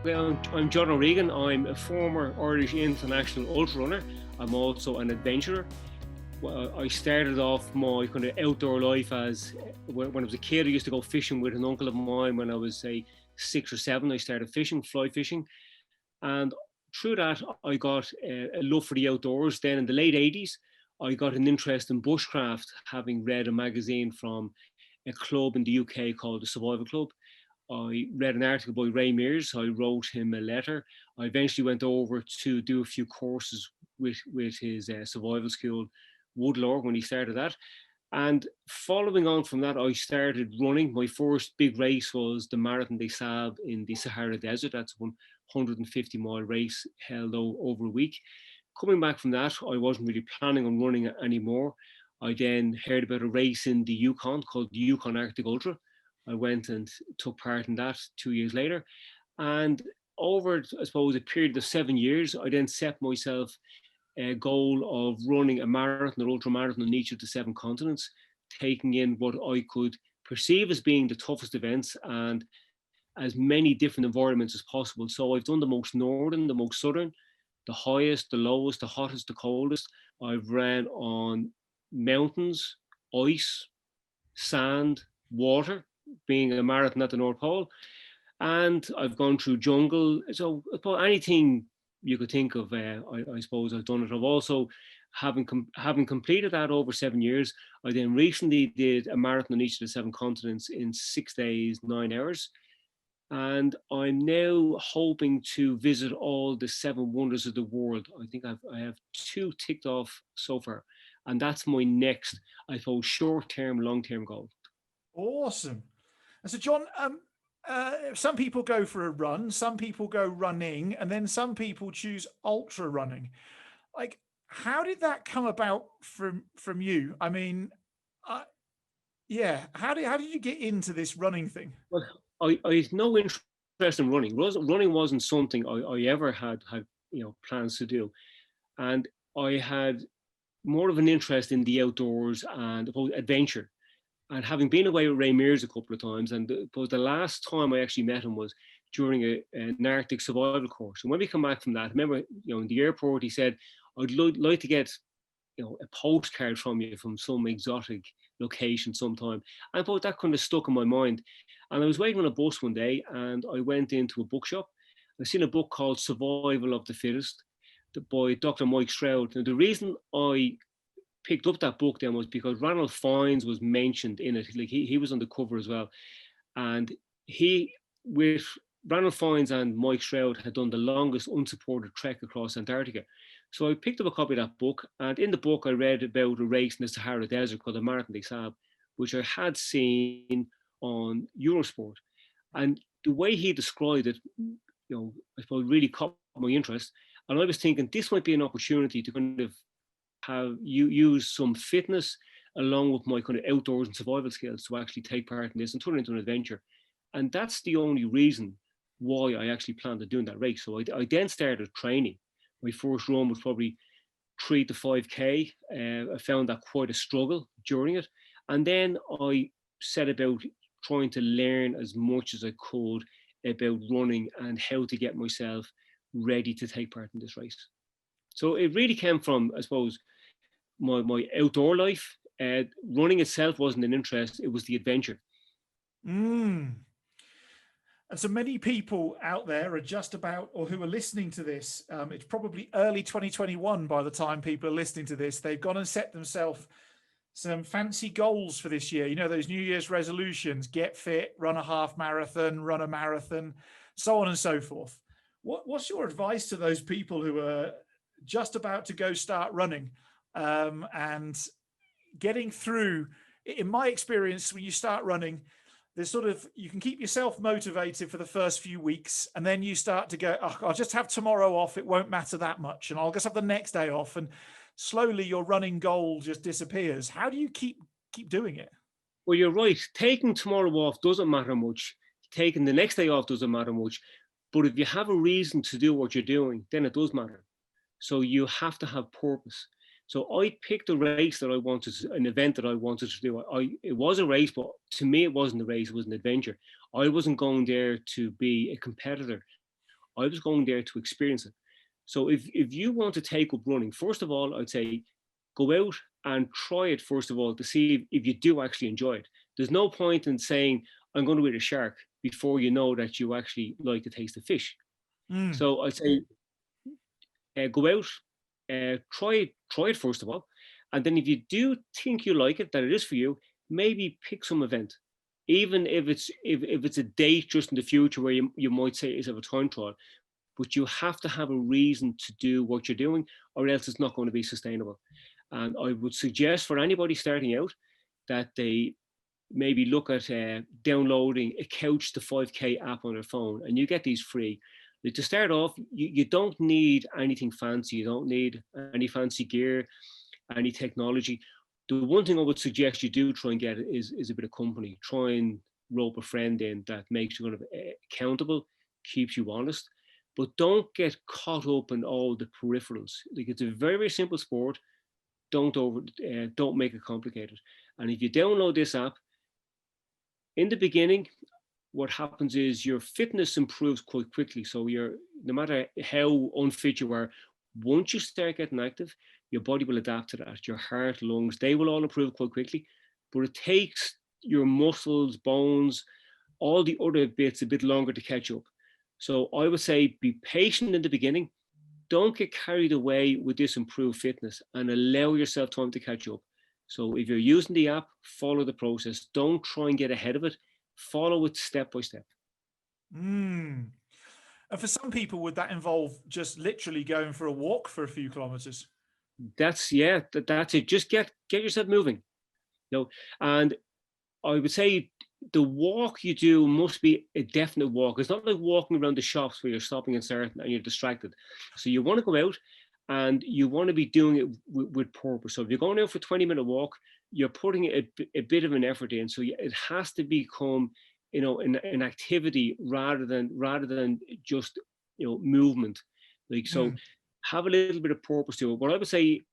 Well, I'm John O'Regan. I'm a former Irish international ultra runner. I'm also an adventurer. Well, I started off my kind of outdoor life as when I was a kid. I used to go fishing with an uncle of mine when I was, say, 6 or 7. I started fishing, fly fishing, and through that, I got a love for the outdoors. Then in the late 80s, I got an interest in bushcraft, having read a magazine from a club in the UK called the Survival Club. I read an article by Ray Mears. I wrote him a letter. I eventually went over to do a few courses with his survival school, Woodlaw, when he started that. And following on from that, I started running. My first big race was the Marathon des Sables in the Sahara Desert. That's a 150-mile race held over a week. Coming back from that, I wasn't really planning on running it anymore. I then heard about a race in the Yukon called the Yukon Arctic Ultra. I went and took part in that 2 years later. And over, I suppose, a period of 7 years, I then set myself a goal of running a marathon or ultra marathon on each of the 7 continents, taking in what I could perceive as being the toughest events and as many different environments as possible. So I've done the most northern, the most southern, the highest, the lowest, the hottest, the coldest. I've ran on mountains, ice, sand, water, being a marathon at the North Pole. And I've gone through jungle. So anything you could think of, I suppose I've done it. I've also, having completed that over 7 years, I then recently did a marathon on each of the 7 continents in 6 days, 9 hours. And I'm now hoping to visit all the 7 wonders of the world. I think I have 2 ticked off so far. And that's my next, I suppose, short-term, long-term goal. Awesome. And so, John, some people go for a run, some people go running, and then some people choose ultra running. Like, how did that come about from you? I mean, yeah, how did you get into this running thing? Well, I had no interest in running. Running wasn't something I ever had plans to do, and I had more of an interest in the outdoors and adventure. And having been away with Ray Mears a couple of times, and the last time I actually met him was during an Arctic survival course. And when we come back from that, I remember, in the airport, he said, "I'd like to get, a postcard from you from some exotic location sometime." And I thought that kind of stuck in my mind. And I was waiting on a bus one day, and I went into a bookshop. I seen a book called Survival of the Fittest by Dr. Mike Stroud. And the reason I picked up that book then was because Ranulph Fiennes was mentioned in it. Like he was on the cover as well. And he, with Ranulph Fiennes and Mike Stroud, had done the longest unsupported trek across Antarctica. So I picked up a copy of that book, and in the book I read about a race in the Sahara Desert called the Marathon des Sables, which I had seen on Eurosport. And the way he described it, I suppose really caught my interest. And I was thinking this might be an opportunity to kind of have you use some fitness along with my kind of outdoors and survival skills to actually take part in this and turn it into an adventure. And that's the only reason why I actually planned on doing that race. So I then started training. My first run was probably 3 to 5K. I found that quite a struggle during it. And then I set about trying to learn as much as I could about running and how to get myself ready to take part in this race. So it really came from, I suppose, my outdoor life. Running itself wasn't an interest, it was the adventure. And so many people out there are just about, or who are listening to this, it's probably early 2021 by the time people are listening to this. They've gone and set themselves some fancy goals for this year. Those New Year's resolutions: get fit, run a half marathon, run a marathon, so on and so forth. What's your advice to those people who are just about to go start running and getting through? In my experience, when you start running, there's sort of, you can keep yourself motivated for the first few weeks, and then you start to go, oh, I'll just have tomorrow off, it won't matter that much, and I'll just have the next day off, and slowly your running goal just disappears. How do you keep doing it? Well, you're right. Taking tomorrow off doesn't matter much. Taking the next day off doesn't matter much. But if you have a reason to do what you're doing, then it does matter. So you have to have purpose. So I picked a race that I wanted, an event that I wanted to do. It was a race, but to me, it wasn't a race, it was an adventure. I wasn't going there to be a competitor. I was going there to experience it. So if you want to take up running, first of all, I'd say go out and try it first of all to see if you do actually enjoy it. There's no point in saying, I'm going to eat a shark before you know that you actually like the taste of fish. Mm. So I'd say go out, try it first of all. And then if you do think you like it, that it is for you, maybe pick some event. Even if it's a date just in the future where you might say is of a time trial, but you have to have a reason to do what you're doing, or else it's not going to be sustainable. And I would suggest for anybody starting out that they maybe look at downloading a Couch to 5K app on their phone, and you get these free. Like, to start off, you don't need anything fancy. You don't need any fancy gear, any technology. The one thing I would suggest you do try and get is a bit of company. Try and rope a friend in that makes you kind of accountable, keeps you honest, but don't get caught up in all the peripherals. Like, it's a very, very simple sport. Don't make it complicated. And if you download this app, in the beginning, what happens is your fitness improves quite quickly. So no matter how unfit you are, once you start getting active, your body will adapt to that. Your heart, lungs, they will all improve quite quickly. But it takes your muscles, bones, all the other bits a bit longer to catch up. So I would say be patient in the beginning. Don't get carried away with this improved fitness, and allow yourself time to catch up. So if you're using the app, follow the process. Don't try and get ahead of it. Follow it step by step. Mm. And for some people, would that involve just literally going for a walk for a few kilometers? That's it. Just get yourself moving. And I would say the walk you do must be a definite walk. It's not like walking around the shops where you're stopping and starting and you're distracted. So you want to go out and you want to be doing it with purpose. So if you're going out for a 20-minute walk, you're putting a bit of an effort in. So it has to become, an activity rather than just, movement. Like, so have a little bit of purpose to it. What I would say,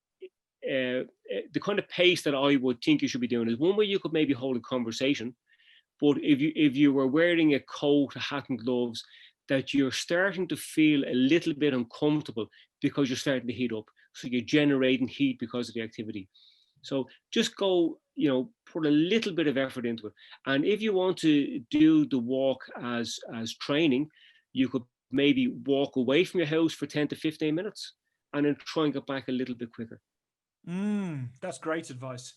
the kind of pace that I would think you should be doing is one where you could maybe hold a conversation. But if you were wearing a coat, a hat, and gloves, that you're starting to feel a little bit uncomfortable because you're starting to heat up. So you're generating heat because of the activity. So just go, put a little bit of effort into it. And if you want to do the walk as training, you could maybe walk away from your house for 10 to 15 minutes and then try and get back a little bit quicker. That's great advice.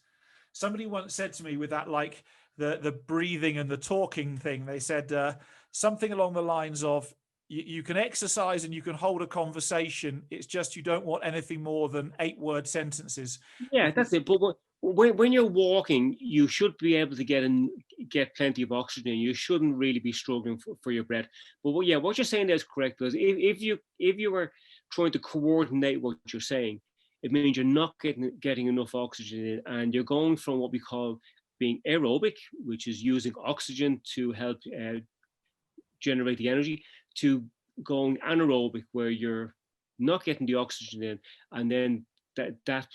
Somebody once said to me with that, like the breathing and the talking thing, they said something along the lines of, you can exercise and you can hold a conversation. It's just you don't want anything more than 8-word sentences. Yeah, that's it. But when you're walking, you should be able to get plenty of oxygen. You shouldn't really be struggling for your breath. But what you're saying there is correct, because if you were trying to coordinate what you're saying, it means you're not getting enough oxygen in, and you're going from what we call being aerobic, which is using oxygen to help generate the energy, to going anaerobic, where you're not getting the oxygen in, and then that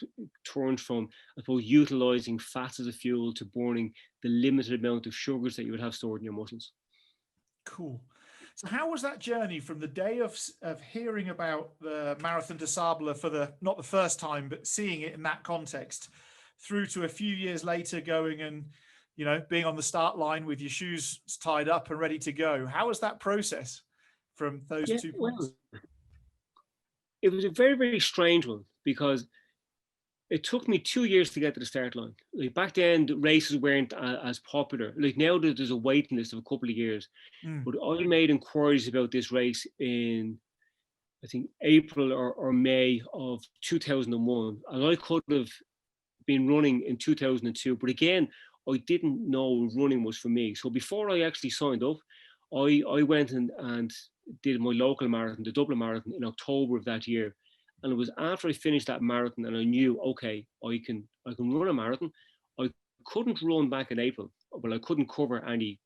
turns from, I suppose, utilizing fats as a fuel to burning the limited amount of sugars that you would have stored in your muscles. Cool. So how was that journey from the day of hearing about the Marathon des Sables for not the first time, but seeing it in that context, through to a few years later going and, being on the start line with your shoes tied up and ready to go? How was that process from those 2 points? Well, it was a very, very strange one, because it took me 2 years to get to the start line. Like, back then, the races weren't as popular. Like, now there's a waiting list of a couple of years. But I made inquiries about this race in, I think, April or May of 2001. And I could have been running in 2002. But again, I didn't know running was for me. So before I actually signed up, I went and did my local marathon, the Dublin Marathon, in October of that year. And it was after I finished that marathon and I knew, okay, I can run a marathon. I couldn't run back in April. Well, I couldn't cover any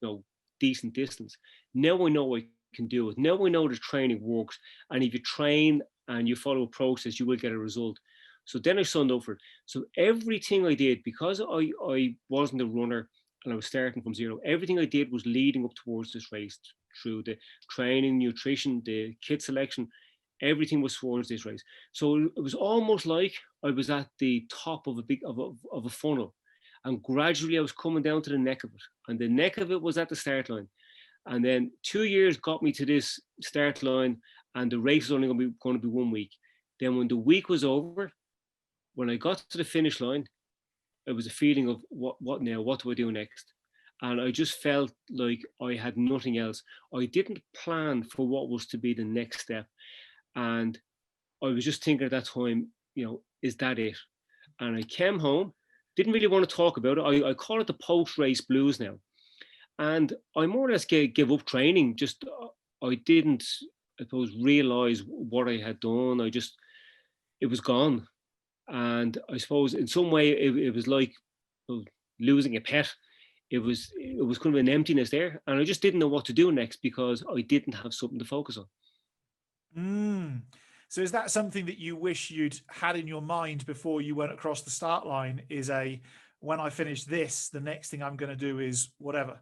decent distance. Now I know I can do it. Now I know the training works. And if you train and you follow a process, you will get a result. So then I signed up for it. So everything I did, because I wasn't a runner and I was starting from zero, everything I did was leading up towards this race. through the training, nutrition, the kit selection, everything was towards this race. So it was almost like I was at the top of a funnel, and gradually I was coming down to the neck of it, and the neck of it was at the start line. And then 2 years got me to this start line, and the race was only going to be 1 week. Then when the week was over, when I got to the finish line, it was a feeling of what now? What do I do next? And I just felt like I had nothing else. I didn't plan for what was to be the next step. And I was just thinking at that time, is that it? And I came home, didn't really want to talk about it. I call it the post-race blues now. And I more or less gave up training. Just, I didn't, I suppose, realize what I had done. It was gone. And I suppose in some way it was like losing a pet. It was kind of an emptiness there. And I just didn't know what to do next because I didn't have something to focus on. So is that something that you wish you'd had in your mind before you went across the start line, is when I finish this, the next thing I'm going to do is whatever?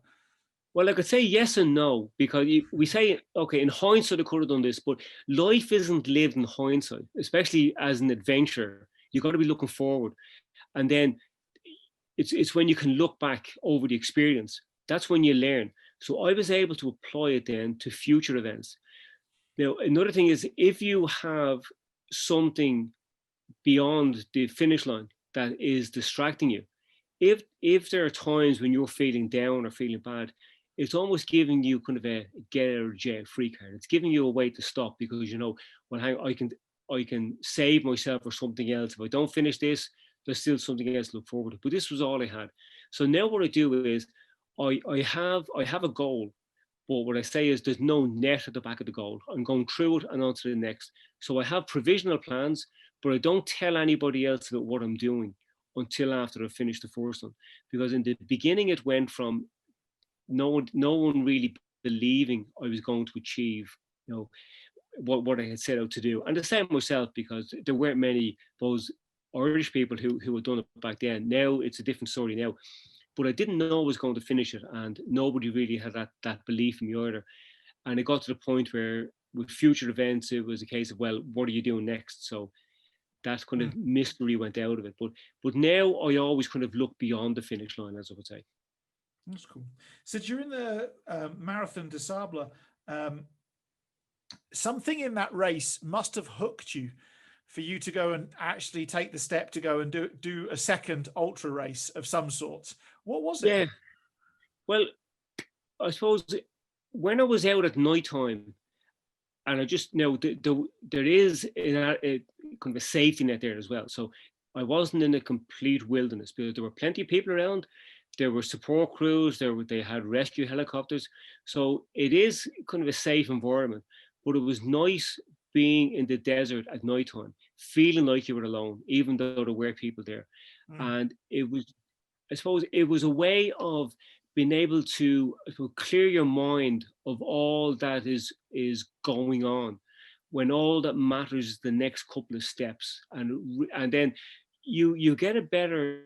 Well, I could say yes and no, because we say, okay, in hindsight, I could have done this, but life isn't lived in hindsight, especially as an adventurer. You've got to be looking forward. And then it's when you can look back over the experience. That's when you learn. So I was able to apply it then to future events. Now, another thing is, if you have something beyond the finish line that is distracting you, if there are times when you're feeling down or feeling bad, it's almost giving you kind of a get out of jail free card. It's giving you a way to stop, because well, hang on, I can save myself for something else. If I don't finish this, there's still something else to look forward to. But this was all I had. So now what I do is I have a goal. But what I say is there's no net at the back of the goal. I'm going through it and on to the next. So I have provisional plans, but I don't tell anybody else about what I'm doing until after I've finished the first one. Because in the beginning, it went from no one really believing I was going to achieve, what I had set out to do. And the same myself, because there weren't many those Irish people who had done it back then. Now it's a different story now. But I didn't know I was going to finish it, and nobody really had that belief in me either. And it got to the point where with future events, it was a case of, well, what are you doing next? So that kind of mystery went out of it. But now I always kind of look beyond the finish line, as I would say. That's cool. So during the Marathon des Sables, something in that race must have hooked you for you to go and actually take the step to go and do a second ultra race of some sort. What was it? Yeah. Well, I suppose when I was out at night time, and I just know there is a kind of a safety net there as well. So I wasn't in a complete wilderness, because there were plenty of people around. There were support crews. They had rescue helicopters. So it is kind of a safe environment. But it was nice being in the desert at nighttime, feeling like you were alone, even though there were people there. And it was, I suppose, it was a way of being able to clear your mind of all that is going on, when all that matters is the next couple of steps, and then you get a better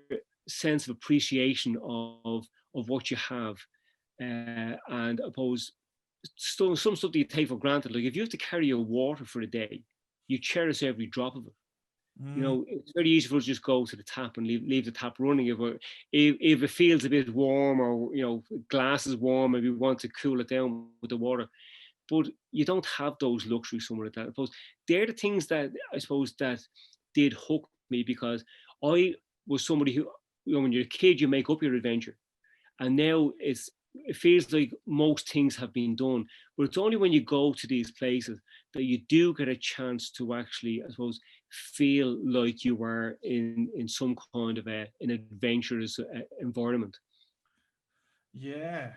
sense of appreciation of what you have, and I suppose some stuff that you take for granted, like if you have to carry your water for a day, you cherish every drop of it. It's very easy for us to just go to the tap and leave the tap running. If it feels a bit warm, or glass is warm, and we want to cool it down with the water, but you don't have those luxuries somewhere like that. I suppose they're the things that that did hook me, because I was somebody who, when you're a kid, you make up your adventure, and now it feels like most things have been done. But it's only when you go to these places that you do get a chance to actually, I suppose, feel like you are in some kind of an adventurous environment. Yeah.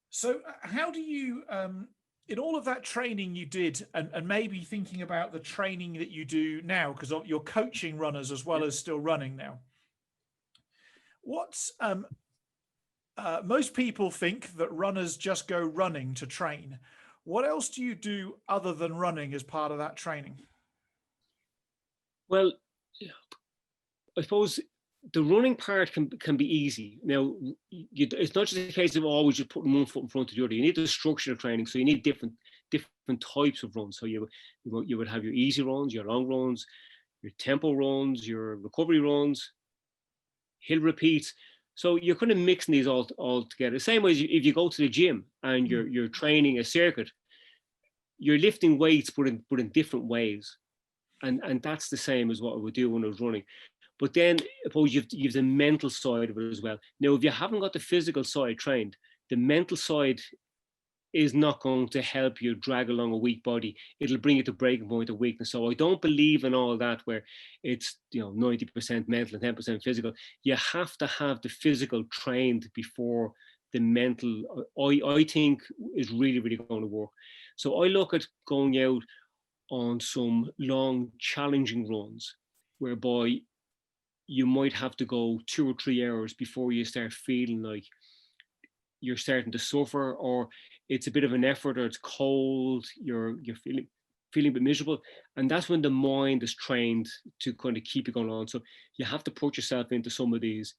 So how do you, in all of that training you did, and maybe thinking about the training that you do now, because you're coaching runners as well as still running now, what's most people think that runners just go running to train. What else do you do other than running as part of that training? Well, I suppose the running part can be easy. Now, it's not just a case of always just putting one foot in front of the other. You need the structure of training, so you need different types of runs. So you would have your easy runs, your long runs, your tempo runs, your recovery runs, hill repeats. So you're kind of mixing these all together. Same way as if you go to the gym and you're training a circuit, you're lifting weights, but in different ways, and that's the same as what I would do when I was running. But then, I suppose you've the mental side of it as well. Now, if you haven't got the physical side trained, the mental side is not going to help you drag along a weak body. It'll bring you to breaking point of weakness. So I don't believe in all that where it's 90% mental and 10% physical. You have to have the physical trained before the mental, I think, is really, really going to work. So I look at going out on some long, challenging runs whereby you might have to go 2 or 3 hours before you start feeling like you're starting to suffer, or it's a bit of an effort, or it's cold, you're feeling a bit miserable. And that's when the mind is trained to kind of keep it going on. So you have to put yourself into some of these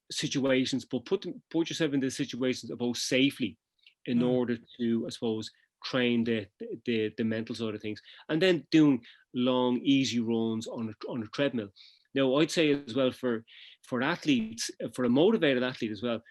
situations, but put yourself into situations about safely in order to, I suppose, train the mental side of things. And then doing long, easy runs on a treadmill. Now, I'd say as well for athletes, for a motivated athlete as well,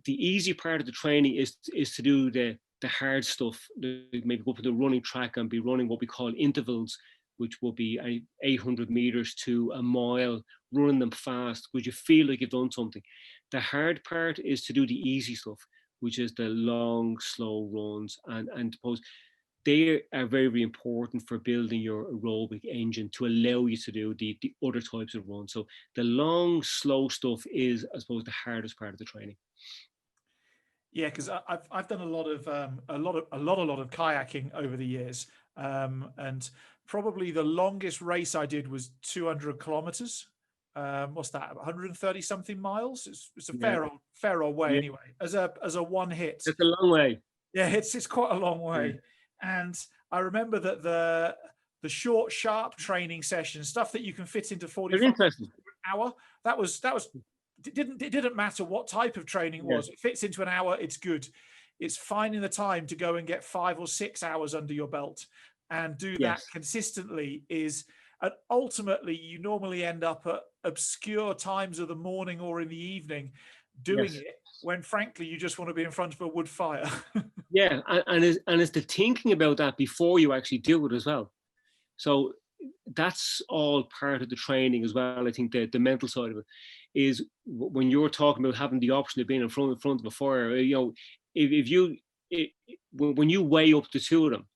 the easy part of the training is to do the hard stuff. Maybe go up to the running track and be running what we call intervals, which will be 800 meters to a mile, running them fast because you feel like you've done something. The hard part is to do the easy stuff, which is the long, slow runs, and suppose they are very, very important for building your aerobic engine to allow you to do the other types of runs. So the long, slow stuff is, I suppose, the hardest part of the training. Yeah, because I've done a lot of kayaking over the years, and probably the longest race I did was 200 kilometers. What's that? 130 something miles. It's a fair old way anyway. As a one hit. It's a long way. Yeah, it's quite a long way. And I remember that the short, sharp training session stuff that you can fit into 45 minutes an hour. It didn't matter what type of training it was. It fits into an hour. It's good. It's finding the time to go and get 5 or 6 hours under your belt and do that consistently and ultimately you normally end up at obscure times of the morning or in the evening doing it when frankly you just want to be in front of a wood fire. And it's the thinking about that before you actually do it as well. So that's all part of the training as well. I think the mental side of it is when you're talking about having the option of being in front of a fire. When you weigh up the two of them,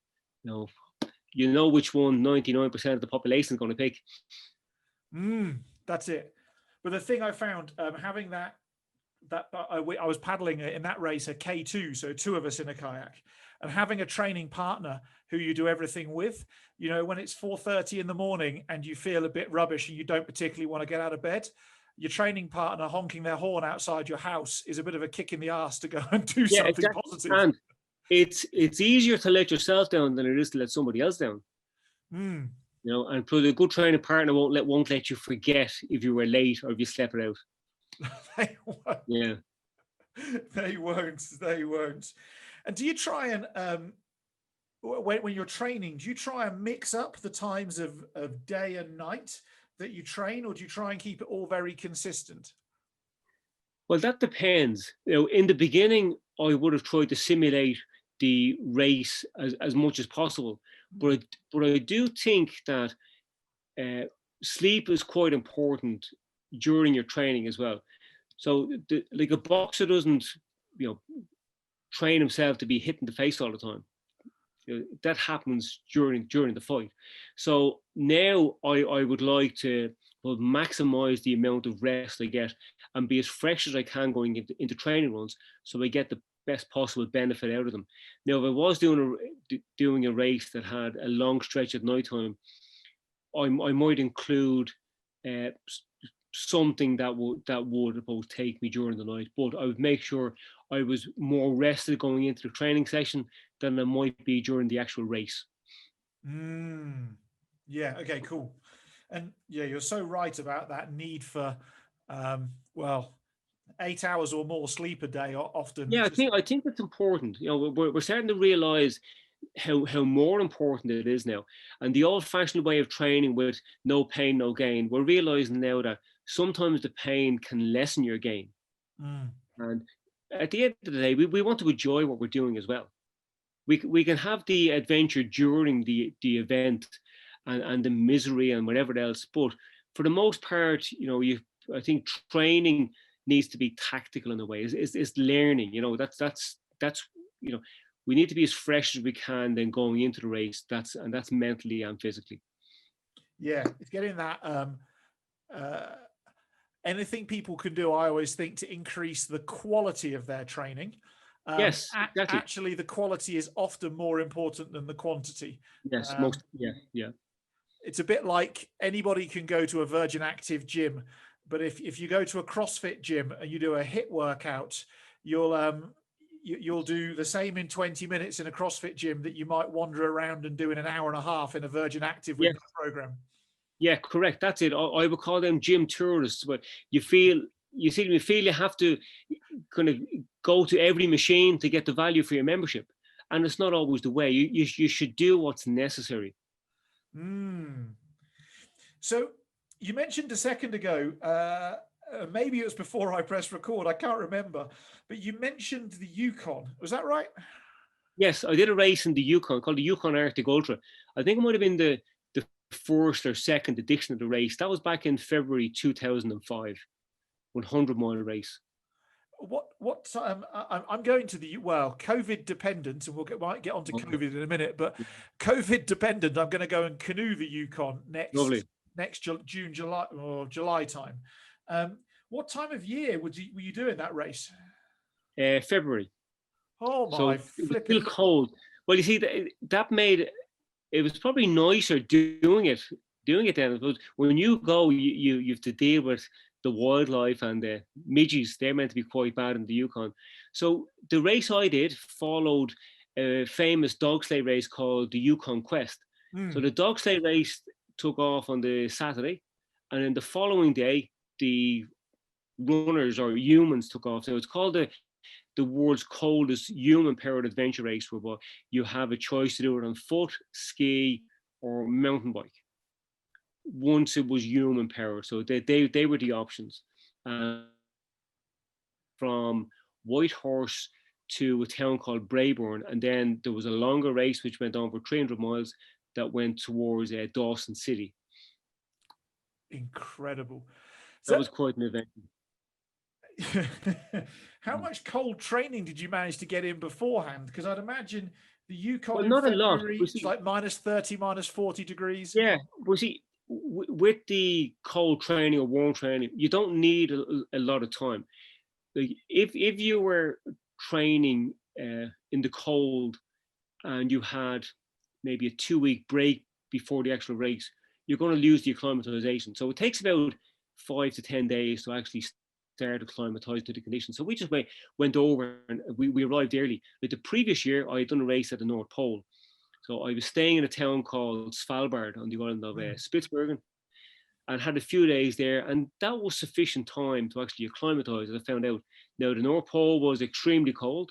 you know which one 99% of the population is going to pick. That's it. But the thing I found, having that I was paddling in that race a K2, so 2 of us in a kayak, and having a training partner who you do everything with, when it's 4:30 in the morning and you feel a bit rubbish and you don't particularly want to get out of bed, your training partner honking their horn outside your house is a bit of a kick in the ass to go and do something positive. And it's easier to let yourself down than it is to let somebody else down. And for the good training partner won't let you forget if you were late or if you slept it out. They won't. They won't. And do you try and when you're training, do you try and mix up the times of day and night that you train, or do you try and keep it all very consistent? Well, that depends. In the beginning, I would have tried to simulate the race as much as possible, but I do think that sleep is quite important during your training as well. So, like a boxer doesn't, train himself to be hit in the face all the time. That happens during the fight. So now I would like to maximize the amount of rest I get and be as fresh as I can going into training runs, so I get the best possible benefit out of them. Now, if I was doing a race that had a long stretch at night time, I might include something that would take me during the night, but I would make sure I was more rested going into the training session than I might be during the actual race. Yeah. Okay, cool. And yeah, you're so right about that need for Well, 8 hours or more sleep a day are often Yeah, just. I think it's important. You know, we're starting to realize how more important it is now. And the old-fashioned way of training with no pain, no gain, we're realizing now that sometimes the pain can lessen your gain. Mm. And at the end of the day, we want to enjoy what we're doing as well. We can have the adventure during the event and the misery and whatever else, but for the most part, you know, I think training needs to be tactical in a way. It's learning, you know, that's you know, we need to be as fresh as we can then going into the race. That's mentally and physically. Yeah, it's getting that. Uh, Anything people can do, I always think, to increase the quality of their training. Yes, exactly. Actually, the quality is often more important than the quantity. Yes, Um, yeah. it's a bit like anybody can go to a Virgin Active gym, but if you go to a CrossFit gym and you do a HIIT workout, you'll do the same in 20 minutes in a CrossFit gym that you might wander around and do in an hour and a half in a Virgin Active with Yeah, no program. yeah, correct. That's it. I would call them gym tourists, but you feel you have to kind of go to every machine to get the value for your membership. And it's not always the way. You should do what's necessary. Mm. So you mentioned a second ago, maybe it was before I pressed record, I can't remember, but you mentioned the Yukon. Was that right? Yes, I did a race in the Yukon called the Yukon Arctic Ultra. I think it might have been the first or second edition of the race. That was back in February 2005, 100-mile race. I'm going to the, well, COVID dependent, and might get onto Okay. COVID in a minute, but COVID dependent, I'm going to go and canoe the Yukon Lovely. next June, July, or July time. What time of year were you doing that race? February. Oh my So it was still flipping. cold. Well, you see, that made it was probably nicer doing it then. But when you go, you have to deal with the wildlife and the midges. They're meant to be quite bad in the Yukon. So the race I did followed a famous dog sleigh race called the Yukon Quest. So Mm, the dog sleigh race took off on the Saturday, and then the following day, the runners or humans took off. So it's called the world's coldest human-powered adventure race, where you have a choice to do it on foot, ski, or mountain bike. Once it was human-powered, so they were the options. From Whitehorse to a town called Braeburn, and then there was a longer race which went on for 300 miles that went towards Dawson City. incredible. That So was quite an event. how much cold training did you manage to get in beforehand? Because I'd imagine the Yukon Well, in not a lot. February, it's like minus 30, minus 40 degrees. Yeah, but see, with the cold training or warm training, you don't need a lot of time. Like if you were training in the cold and you had maybe a 2 week break before the actual race, you're going to lose the acclimatization. So it takes about 5 to 10 days to actually start acclimatizing to the conditions. So we just went over and we arrived early. Like the previous year, I had done a race at the North Pole. So I was staying in a town called Svalbard on the island of Mm, Spitsbergen, and had a few days there, and that was sufficient time to actually acclimatise. As I found out, now the North Pole was extremely cold,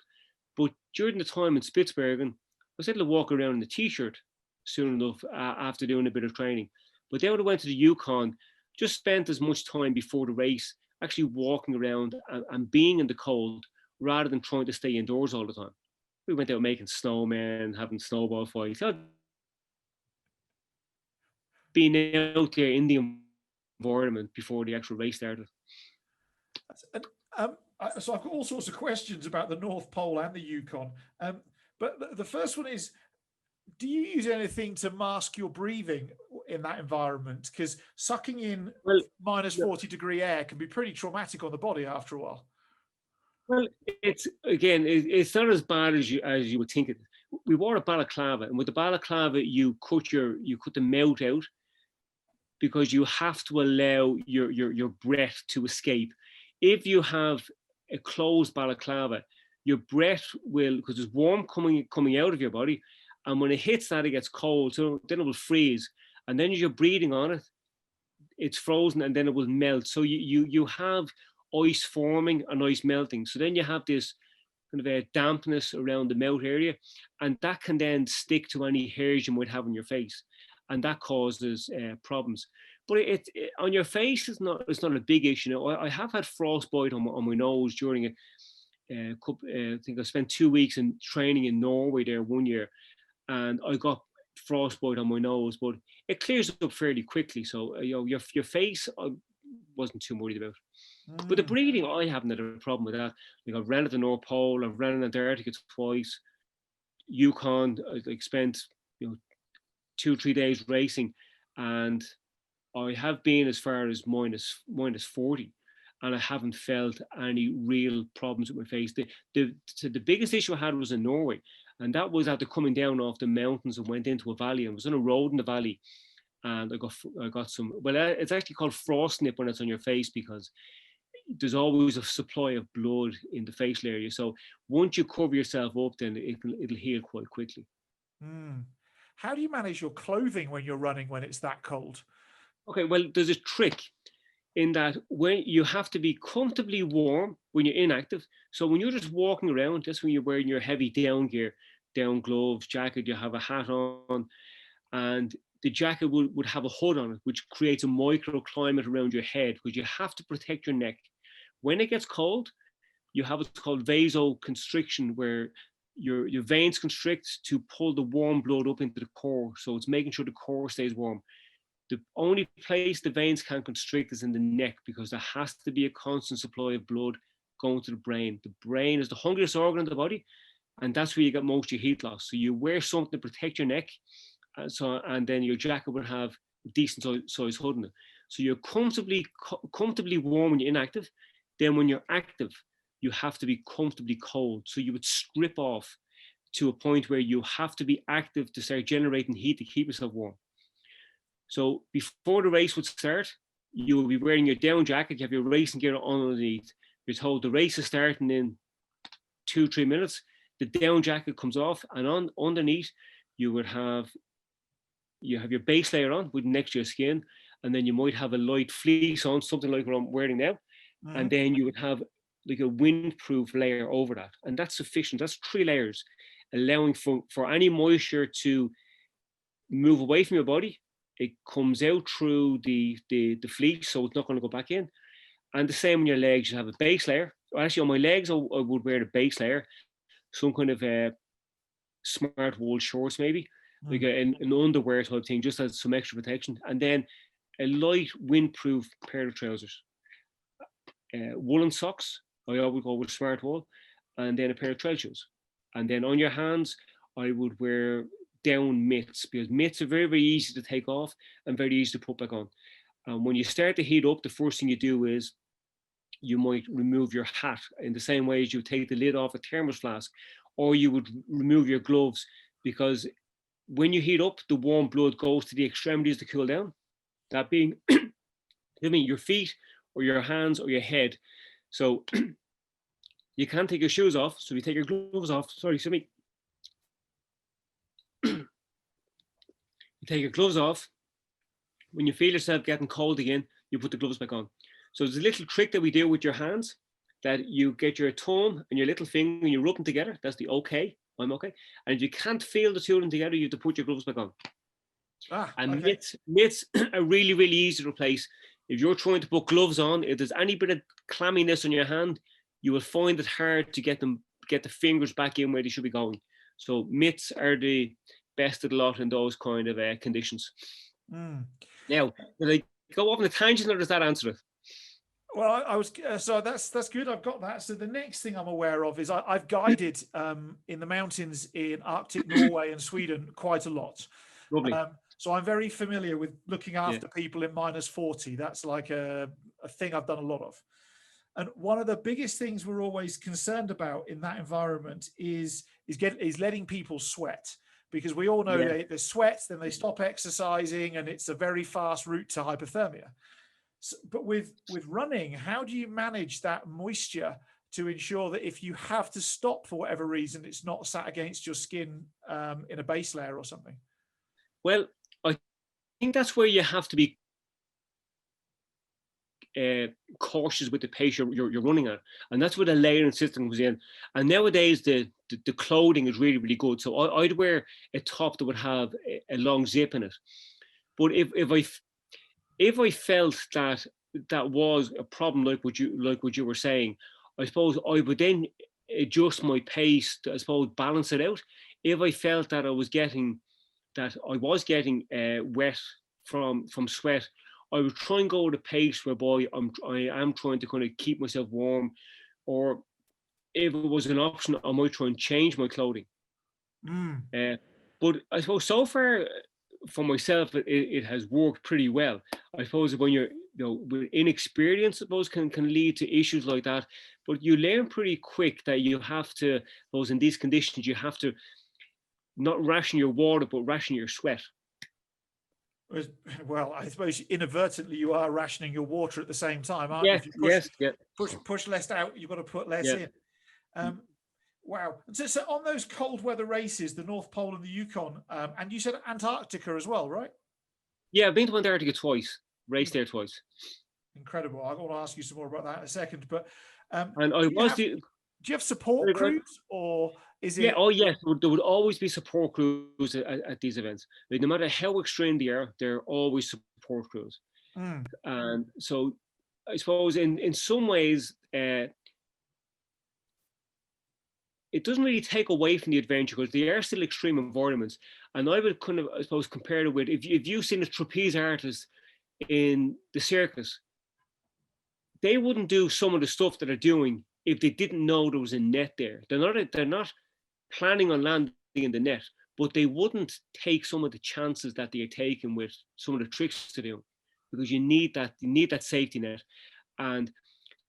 but during the time in Spitsbergen, I was able to walk around in a t-shirt soon enough after doing a bit of training. But then when I went to the Yukon, just spent as much time before the race actually walking around and being in the cold rather than trying to stay indoors all the time. We went out making snowmen, having snowball fights, being out there in the environment before the actual race started. and, so I've got all sorts of questions about the North Pole and the Yukon. But the first one is, do you use anything to mask your breathing in that environment? Because sucking in Well, minus 40-degree air can be pretty traumatic on the body after a while. well, it's not as bad as you would think it is. We wore a balaclava, and with the balaclava, you cut the mouth out because you have to allow your breath to escape. If you have a closed balaclava, your breath will, because it's warm coming out of your body, and when it hits that, it gets cold, so then it will freeze. And then as you're breathing on it, it's frozen and then it will melt. So you have ice forming and ice melting. So then you have this kind of a dampness around the mouth area, and that can then stick to any hairs you might have on your face, and that causes problems. But on your face, it's not a big issue. I have had frostbite on my nose during I think I spent 2 weeks in training in Norway there one year, and I got frostbite on my nose, but it clears up fairly quickly. So your face, I wasn't too worried about. But the breathing, I haven't had a problem with that. Like I've ran at the North Pole, I've ran in Antarctica twice, Yukon. I spent 2-3 days racing, and I have been as far as minus 40, and I haven't felt any real problems with my face. The biggest issue I had was in Norway, and that was after coming down off the mountains and went into a valley. I was on a road in the valley, and I got some. Well, it's actually called frostnip when it's on your face, because there's always a supply of blood in the facial area. So once you cover yourself up, then it'll heal quite quickly. How do you manage your clothing when you're running when it's that cold? Okay, well, there's a trick in that when you have to be comfortably warm when you're inactive. So when you're just walking around, that's when you're wearing your heavy down gear, down gloves, jacket, you have a hat on, and the jacket would have a hood on it, which creates a microclimate around your head, because you have to protect your neck. When it gets cold, you have what's called Vaso Constriction, where your veins constrict to pull the warm blood up into the core. So it's making sure the core stays warm. The only place the veins can constrict is in the neck, because there has to be a constant supply of blood going to the brain. The brain is the hungriest organ in the body, and that's where you get most of your heat loss. So you wear something to protect your neck, and then your jacket would have a decent size hood in it. So you're comfortably warm when you're inactive. Then when you're active, you have to be comfortably cold. So you would strip off to a point where you have to be active to start generating heat to keep yourself warm. So before the race would start, you will be wearing your down jacket, you have your racing gear on underneath. You're told the race is starting in 2-3 minutes. The down jacket comes off, and underneath you have your base layer on with next to your skin, and then you might have a light fleece on, something like what I'm wearing now. And then you would have like a windproof layer over that, and that's sufficient. That's 3 layers, allowing for any moisture to move away from your body. It comes out through the fleece, so it's not going to go back in. And the same on your legs, you have a base layer. Actually, on my legs, I would wear the base layer, some kind of smart wool shorts, maybe like an underwear type thing, just as some extra protection. And then a light windproof pair of trousers. Woolen socks, I always go with smart wool, and then a pair of trail shoes. And then on your hands, I would wear down mitts, because mitts are very, very easy to take off and very easy to put back on. And when you start to heat up, the first thing you do is you might remove your hat in the same way as you take the lid off a thermos flask, or you would remove your gloves, because when you heat up, the warm blood goes to the extremities to cool down. That being, your feet, or your hands, or your head. So you can't take your shoes off. So you take your gloves off. You take your gloves off. When you feel yourself getting cold again, you put the gloves back on. So there's a little trick that we do with your hands, that you get your thumb and your little finger and you rub them together. That's the okay, I'm okay. And if you can't feel the two of them together, you have to put your gloves back on. And okay. Mitts are really, really easy to replace. If you're trying to put gloves on, if there's any bit of clamminess on your hand, you will find it hard to get the fingers back in where they should be going. So mitts are the best of the lot in those kind of conditions. Now, did I go off on a tangent, or does that answer it? Well, I was so that's good. I've got that. So the next thing I'm aware of is I've guided in the mountains in Arctic Norway and Sweden quite a lot. Lovely. So I'm very familiar with looking after people in -40. That's like a thing I've done a lot of. And one of the biggest things we're always concerned about in that environment is letting people sweat, because we all know they sweat, then they stop exercising, and it's a very fast route to hypothermia. So, but with running, how do you manage that moisture to ensure that if you have to stop for whatever reason, it's not sat against your skin in a base layer or something? Well, I think that's where you have to be cautious with the pace you're running at, and that's where the layering system comes in. And nowadays the clothing is really, really good. So I'd wear a top that would have a long zip in it. But if I felt that was a problem, like what you were saying, I suppose I would then adjust my pace to, I suppose, balance it out. If I felt that I was getting wet from sweat, I would try and go at a pace whereby I am trying to kind of keep myself warm, or if it was an option, I might try and change my clothing. But I suppose so far for myself, it has worked pretty well. I suppose when you're, with inexperience, I suppose can lead to issues like that. But you learn pretty quick that you have to, I suppose in these conditions, you have to not ration your water, but ration your sweat. Well, I suppose inadvertently you are rationing your water at the same time, aren't you? If you push less out, you've got to put less in. Wow. So on those cold weather races, the North Pole and the Yukon, and you said Antarctica as well, right? Yeah, I've been to Antarctica twice, raced there twice. Incredible. I want to ask you some more about that in a second. But do you have support crews, or is it? Yeah, oh yes, there would always be support crews at these events. Like, no matter how extreme they are, there are always support crews. And so I suppose in some ways, it doesn't really take away from the adventure, because they are still extreme environments. And I would kind of, I suppose, compare it with, if you've seen a trapeze artist in the circus, they wouldn't do some of the stuff that they're doing if they didn't know there was a net there. They're not planning on landing in the net, but they wouldn't take some of the chances that they're taking with some of the tricks to do, because you need that safety net. And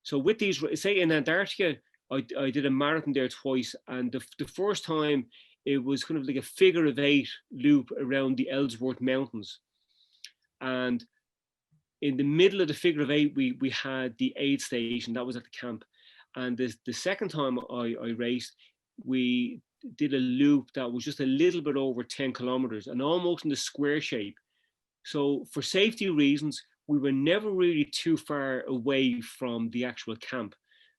so with these, say in Antarctica, I did a marathon there twice, and the first time it was kind of like a figure of 8 loop around the Ellsworth Mountains. And in the middle of the figure of 8, we had the aid station that was at the camp. And the second time I raced, we did a loop that was just a little bit over 10 kilometers and almost in the square shape. So for safety reasons, we were never really too far away from the actual camp.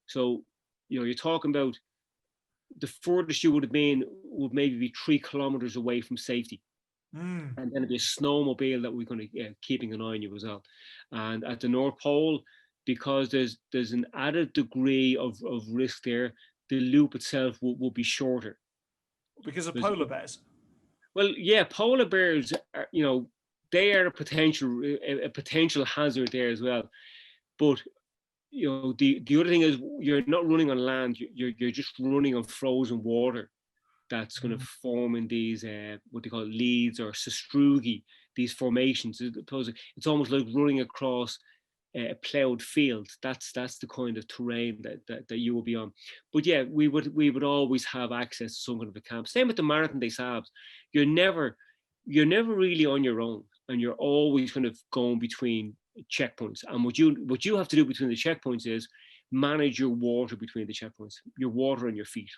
So, you're talking about the furthest you would have been would maybe be 3 kilometers away from safety. And then it'd be a snowmobile that we're going to keeping an eye on you as well. And at the North Pole, because there's an added degree of risk there, the loop itself will be shorter. Because of polar bears? Well, yeah, polar bears are, they are a potential hazard there as well. But the other thing is, you're not running on land, you're just running on frozen water that's going to form in these what they call leads or sastrugi, these formations. It's almost like running across a plowed field. That's the kind of terrain that you will be on. But yeah, we would always have access to some kind of a camp. Same with the Marathon des Sables. You're never really on your own, and you're always kind of going between checkpoints. And what you have to do between the checkpoints is manage your water between the checkpoints, your water and your feet.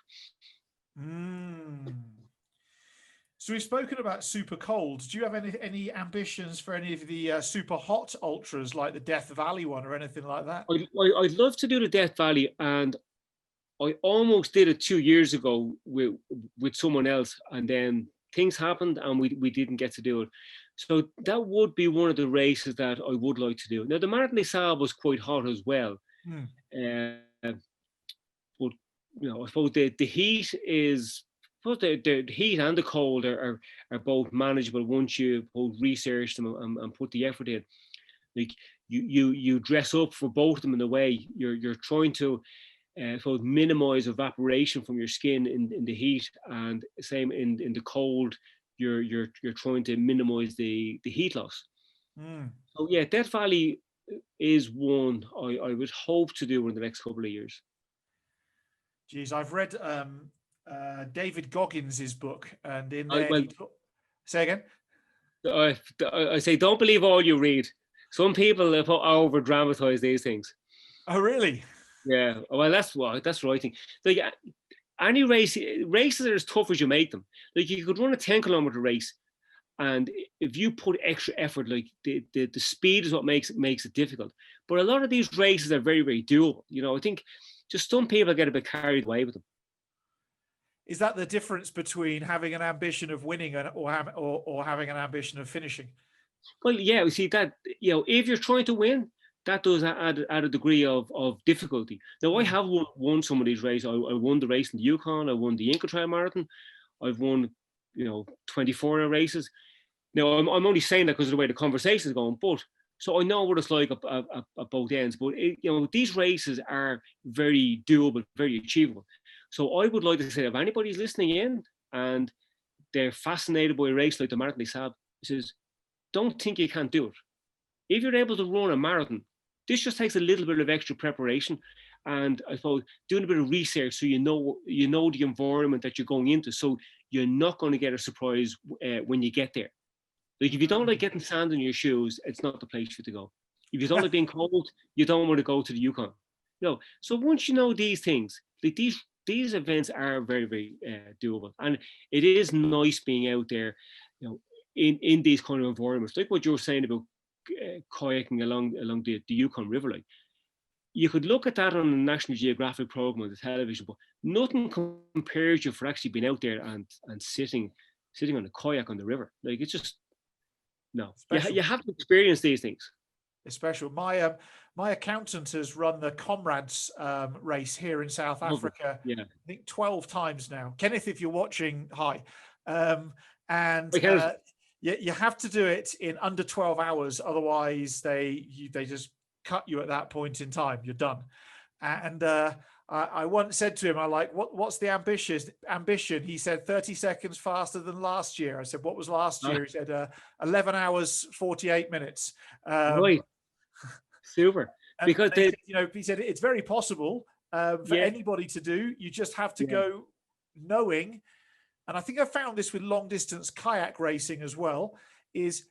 So we've spoken about super cold. Do you have any ambitions for any of the super hot ultras, like the Death Valley one or anything like that? I'd love to do the Death Valley, and I almost did it 2 years ago with someone else, and then things happened and we didn't get to do it. So that would be one of the races that I would like to do. Now, the Marathon des Sables was quite hot as well. But I suppose the heat is, the heat and the cold are both manageable once you both research them and put the effort in. Like you dress up for both of them in a way. You're trying to minimize evaporation from your skin in the heat, and same in the cold. You're trying to minimize the heat loss. So yeah, Death Valley is one I would hope to do in the next couple of years. Geez, I've read David Goggins' book, and in there say again. I say, don't believe all you read. Some people over dramatize these things. Oh, really? Yeah. Well, that's what I think. Like, any races are as tough as you make them. Like, you could run a 10-kilometer race, And if you put extra effort, like the speed is what makes it difficult. But a lot of these races are very, very doable. I think just some people get a bit carried away with them. Is that the difference between having an ambition of winning or having an ambition of finishing? Well, yeah, we see that, if you're trying to win, that does add a degree of difficulty. Now, I have won some of these races. I won the race in the Yukon. I won the Inca Trail Marathon. I've won, 24-hour races. Now, I'm only saying that because of the way the conversation is going, but so I know what it's like at both ends. But these races are very doable, very achievable. So I would like to say, if anybody's listening in and they're fascinated by a race like the Marathon des Sables, says, don't think you can't do it. If you're able to run a marathon, this just takes a little bit of extra preparation, and I suppose doing a bit of research so you know the environment that you're going into, so you're not going to get a surprise when you get there. Like, if you don't like getting sand in your shoes, it's not the place for you to go. If you don't like being cold, you don't want to go to the Yukon. So once you know these things, like these events are very, very doable, and it is nice being out there, in these kind of environments, like what you were saying about kayaking along the Yukon River. Like, you could look at that on a National Geographic program on the television, but nothing compares you for actually being out there and sitting on a kayak on the river. Like, it's just no. You have to experience these things. It's special. My accountant has run the Comrades race here in South Africa. Yeah. I think 12 times now. Kenneth, if you're watching, hi. You have to do it in under 12 hours. Otherwise, they just cut you at that point in time. You're done. And I once said to him, what's the ambition? He said 30 seconds faster than last year. I said, what was last year? He said 11 hours, 48 minutes. Right. Super. Because he said it's very possible for anybody to do. You just have to go knowing. And I think I found this with long distance kayak racing as well, is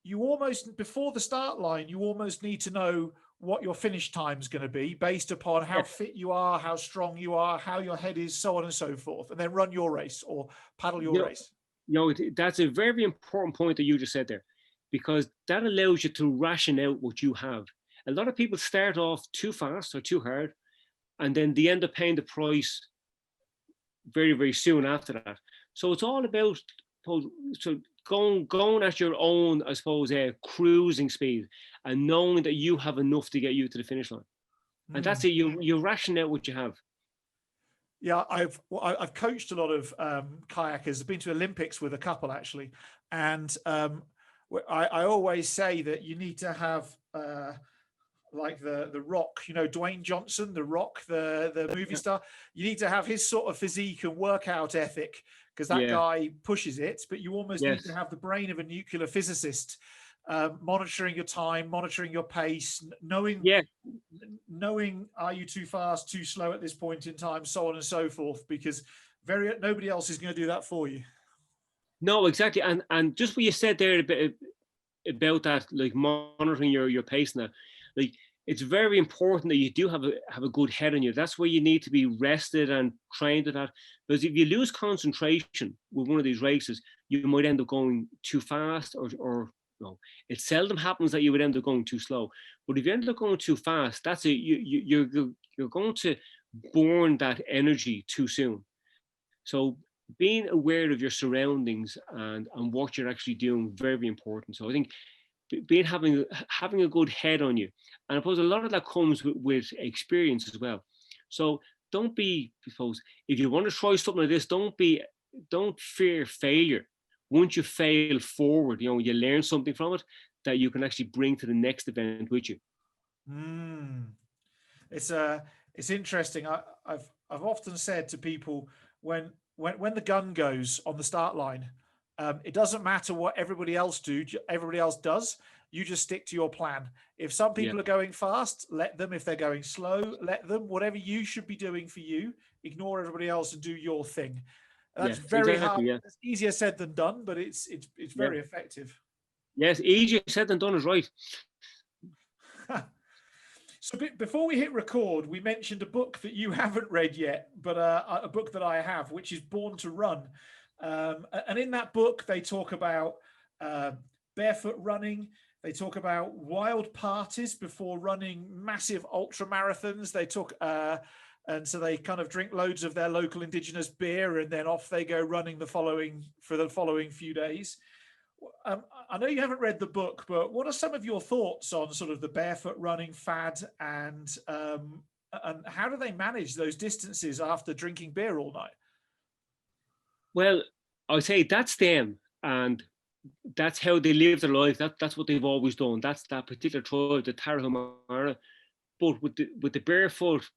you almost, before the start line, you almost need to know what your finish time is going to be based upon how fit you are, how strong you are, how your head is, so on and so forth, and then run your race or paddle your race. That's a very important point that you just said there, because that allows you to ration out what you have. A lot of people start off too fast or too hard, and then they end up paying the price very, very soon after that. So it's all about going at your own, I suppose, cruising speed, and knowing that you have enough to get you to the finish line. And that's it. You ration out what you have. Yeah, I've coached a lot of kayakers. I've been to Olympics with a couple, actually, and I always say that you need to have like the Rock, Dwayne Johnson, the Rock, the movie star. You need to have his sort of physique and workout ethic, because that guy pushes it. But you almost need to have the brain of a nuclear physicist, monitoring your time, monitoring your pace, knowing are you too fast, too slow at this point in time, so on and so forth, because nobody else is going to do that for you. No, exactly. And just what you said there a bit about that, like monitoring your pace now, like, it's very important that you do have a good head on you. That's where you need to be rested and trained at that. Because if you lose concentration with one of these races, you might end up going too fast, or no. It seldom happens that you would end up going too slow. But if you end up going too fast, that's it. You're going to burn that energy too soon. So being aware of your surroundings and what you're actually doing, very, very important. So I think having a good head on you, and I suppose a lot of that comes with experience as well. So don't be, I suppose, if you want to try something like this, don't fear failure. Once you fail forward, you learn something from it that you can actually bring to the next event with you. It's interesting. I've often said to people, when the gun goes on the start line, it doesn't matter what everybody else does. You just stick to your plan. If some people are going fast, let them. If they're going slow, let them. Whatever you should be doing for you, ignore everybody else and do your thing. That's very hard. Yeah. It's easier said than done, but it's very effective. Yes, easier said than done is right. So before we hit record, we mentioned a book that you haven't read yet, but a book that I have, which is Born to Run. And in that book, they talk about barefoot running. They talk about wild parties before running massive ultra marathons. They talk, and so they kind of drink loads of their local indigenous beer, and then off they go running the following few days. I know you haven't read the book, but what are some of your thoughts on sort of the barefoot running fad, and how do they manage those distances after drinking beer all night? Well, I say that's them, and that's how they live their life. That's what they've always done. That's that particular tribe, the Tarahumara. But with the barefoot,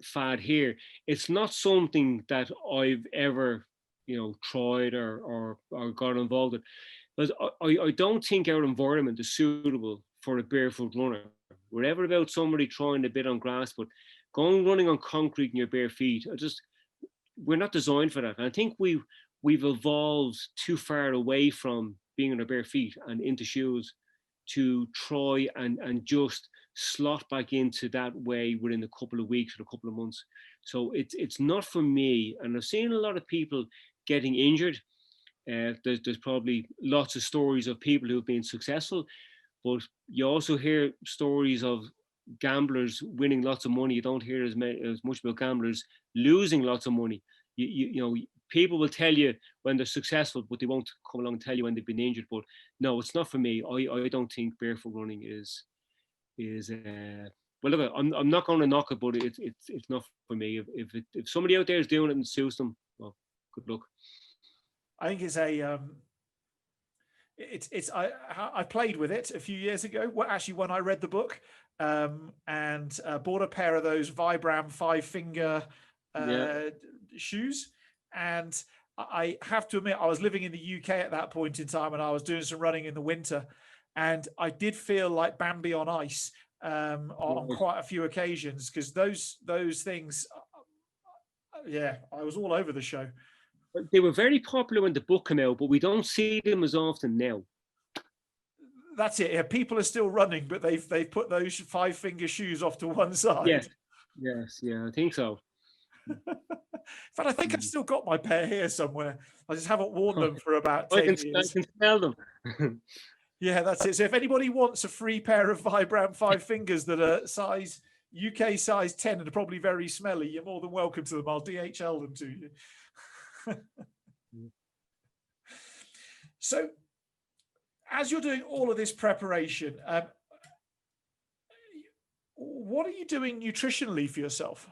fad here, it's not something that I've ever, tried or got involved in. But I don't think our environment is suitable for a barefoot runner. We're ever about somebody trying a bit on grass, but going running on concrete in your bare feet, we're not designed for that. And I think we've evolved too far away from being on our bare feet and into shoes to try and just slot back into that way within a couple of weeks or a couple of months. So it's not for me. And I've seen a lot of people getting injured. There's probably lots of stories of people who've been successful, but you also hear stories of gamblers winning lots of money. You don't hear as much about gamblers losing lots of money. People will tell you when they're successful, but they won't come along and tell you when they've been injured. But no, it's not for me. I don't think barefoot running is well, look, I'm not going to knock it, but it's not for me. If somebody out there is doing it and suits them, well, good luck. I think I played with it a few years ago. Well, actually, when I read the book, and bought a pair of those Vibram 5-finger shoes. And I have to admit, I was living in the UK at that point in time, and I was doing some running in the winter, and I did feel like Bambi on ice on quite a few occasions, because those things, I was all over the show. They were very popular when the book came out, but we don't see them as often now. That's it. Yeah, people are still running, but they've put those 5-finger shoes off to one side. Yes, I think so. In fact, I think I've still got my pair here somewhere. I just haven't worn them for about 10 years. I can smell them. Yeah, that's it. So if anybody wants a free pair of Vibram 5-fingers that are UK size 10 and are probably very smelly, you're more than welcome to them. I'll DHL them to you. So as you're doing all of this preparation, what are you doing nutritionally for yourself?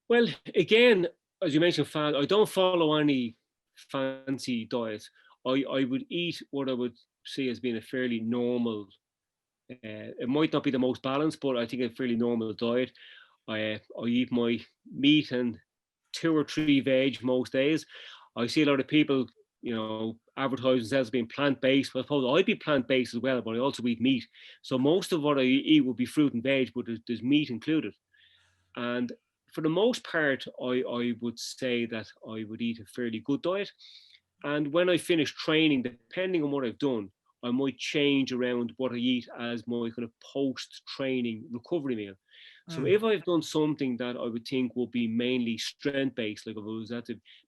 Well, again, as you mentioned, I don't follow any fancy diet. I would eat what I would see as being a fairly normal, it might not be the most balanced, but I think a fairly normal diet. I eat my meat and 2 or 3 veg most days. I see a lot of people, advertise themselves as being plant-based. Well, I suppose I'd be plant-based as well, but I also eat meat. So most of what I eat would be fruit and veg, but there's meat included. And for the most part, I would say that I would eat a fairly good diet. And when I finish training, depending on what I've done, I might change around what I eat as my kind of post-training recovery meal. So if I've done something that I would think will be mainly strength-based, like if I was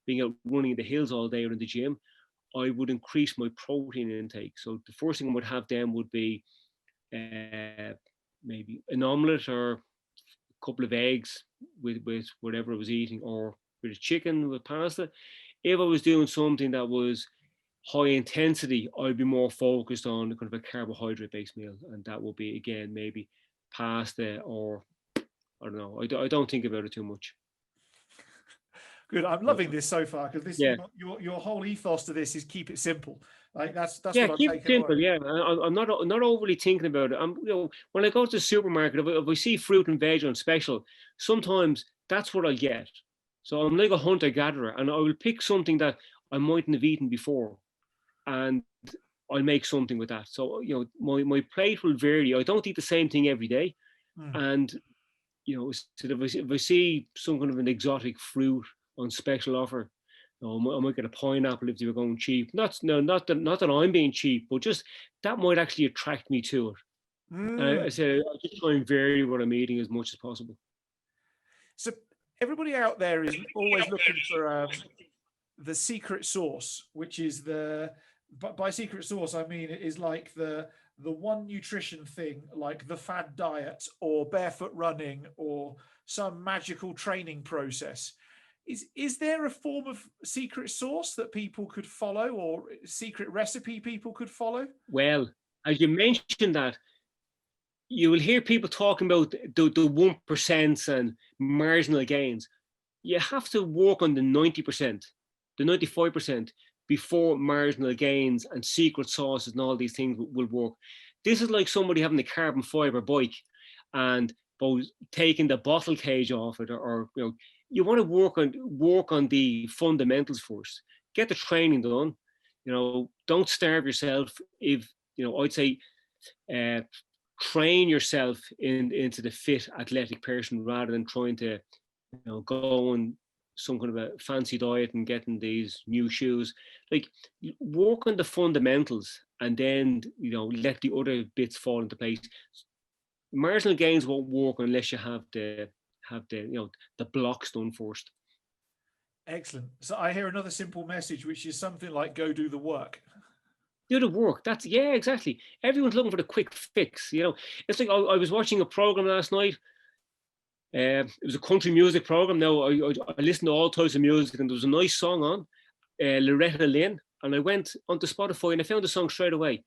being out running in the hills all day or in the gym, I would increase my protein intake. So the first thing I would have then would be maybe an omelette or a couple of eggs with whatever I was eating, or with a chicken with pasta. If I was doing something that was high intensity, I'd be more focused on kind of a carbohydrate-based meal, and that will be, again, maybe pasta, or I don't know. I don't think about it too much. Good. I'm loving this so far, because your whole ethos to this is keep it simple. Like that's what I'm keep it simple. Away. Yeah, I'm not overly thinking about it. When I go to the supermarket, if I see fruit and veg on special, sometimes that's what I get. So I'm like a hunter-gatherer, and I will pick something that I mightn't have eaten before, and I'll make something with that. So my plate will vary. I don't eat the same thing every day, and if I see some kind of an exotic fruit on special offer, I might get a pineapple if they were going cheap. Not that I'm being cheap, but just that might actually attract me to it. And I said I just try and vary what I'm eating as much as possible. So everybody out there is always looking for the secret sauce, which is but by secret sauce, I mean it is like the one nutrition thing, like the fad diet or barefoot running or some magical training process. Is there a form of secret sauce that people could follow, or secret recipe people could follow? Well, as you mentioned that, you will hear people talking about the 1% and marginal gains. You have to work on the 90%, the 95% before marginal gains and secret sauces and all these things will work. This is like somebody having a carbon fiber bike and both taking the bottle cage off it, or you want to work on the fundamentals first. Get the training done. Don't starve yourself. If I'd say train yourself into the fit athletic person rather than trying to go on some kind of a fancy diet and getting these new shoes. Like, work on the fundamentals and then let the other bits fall into place. Marginal gains won't work unless you have the blocks done first. Excellent. So I hear another simple message, which is something like go do the work. Do the work. Yeah, exactly. Everyone's looking for the quick fix. It's like I was watching a program last night. It was a country music program. Now I listened to all types of music, and there was a nice song on, Loretta Lynn, and I went onto Spotify and I found the song straight away.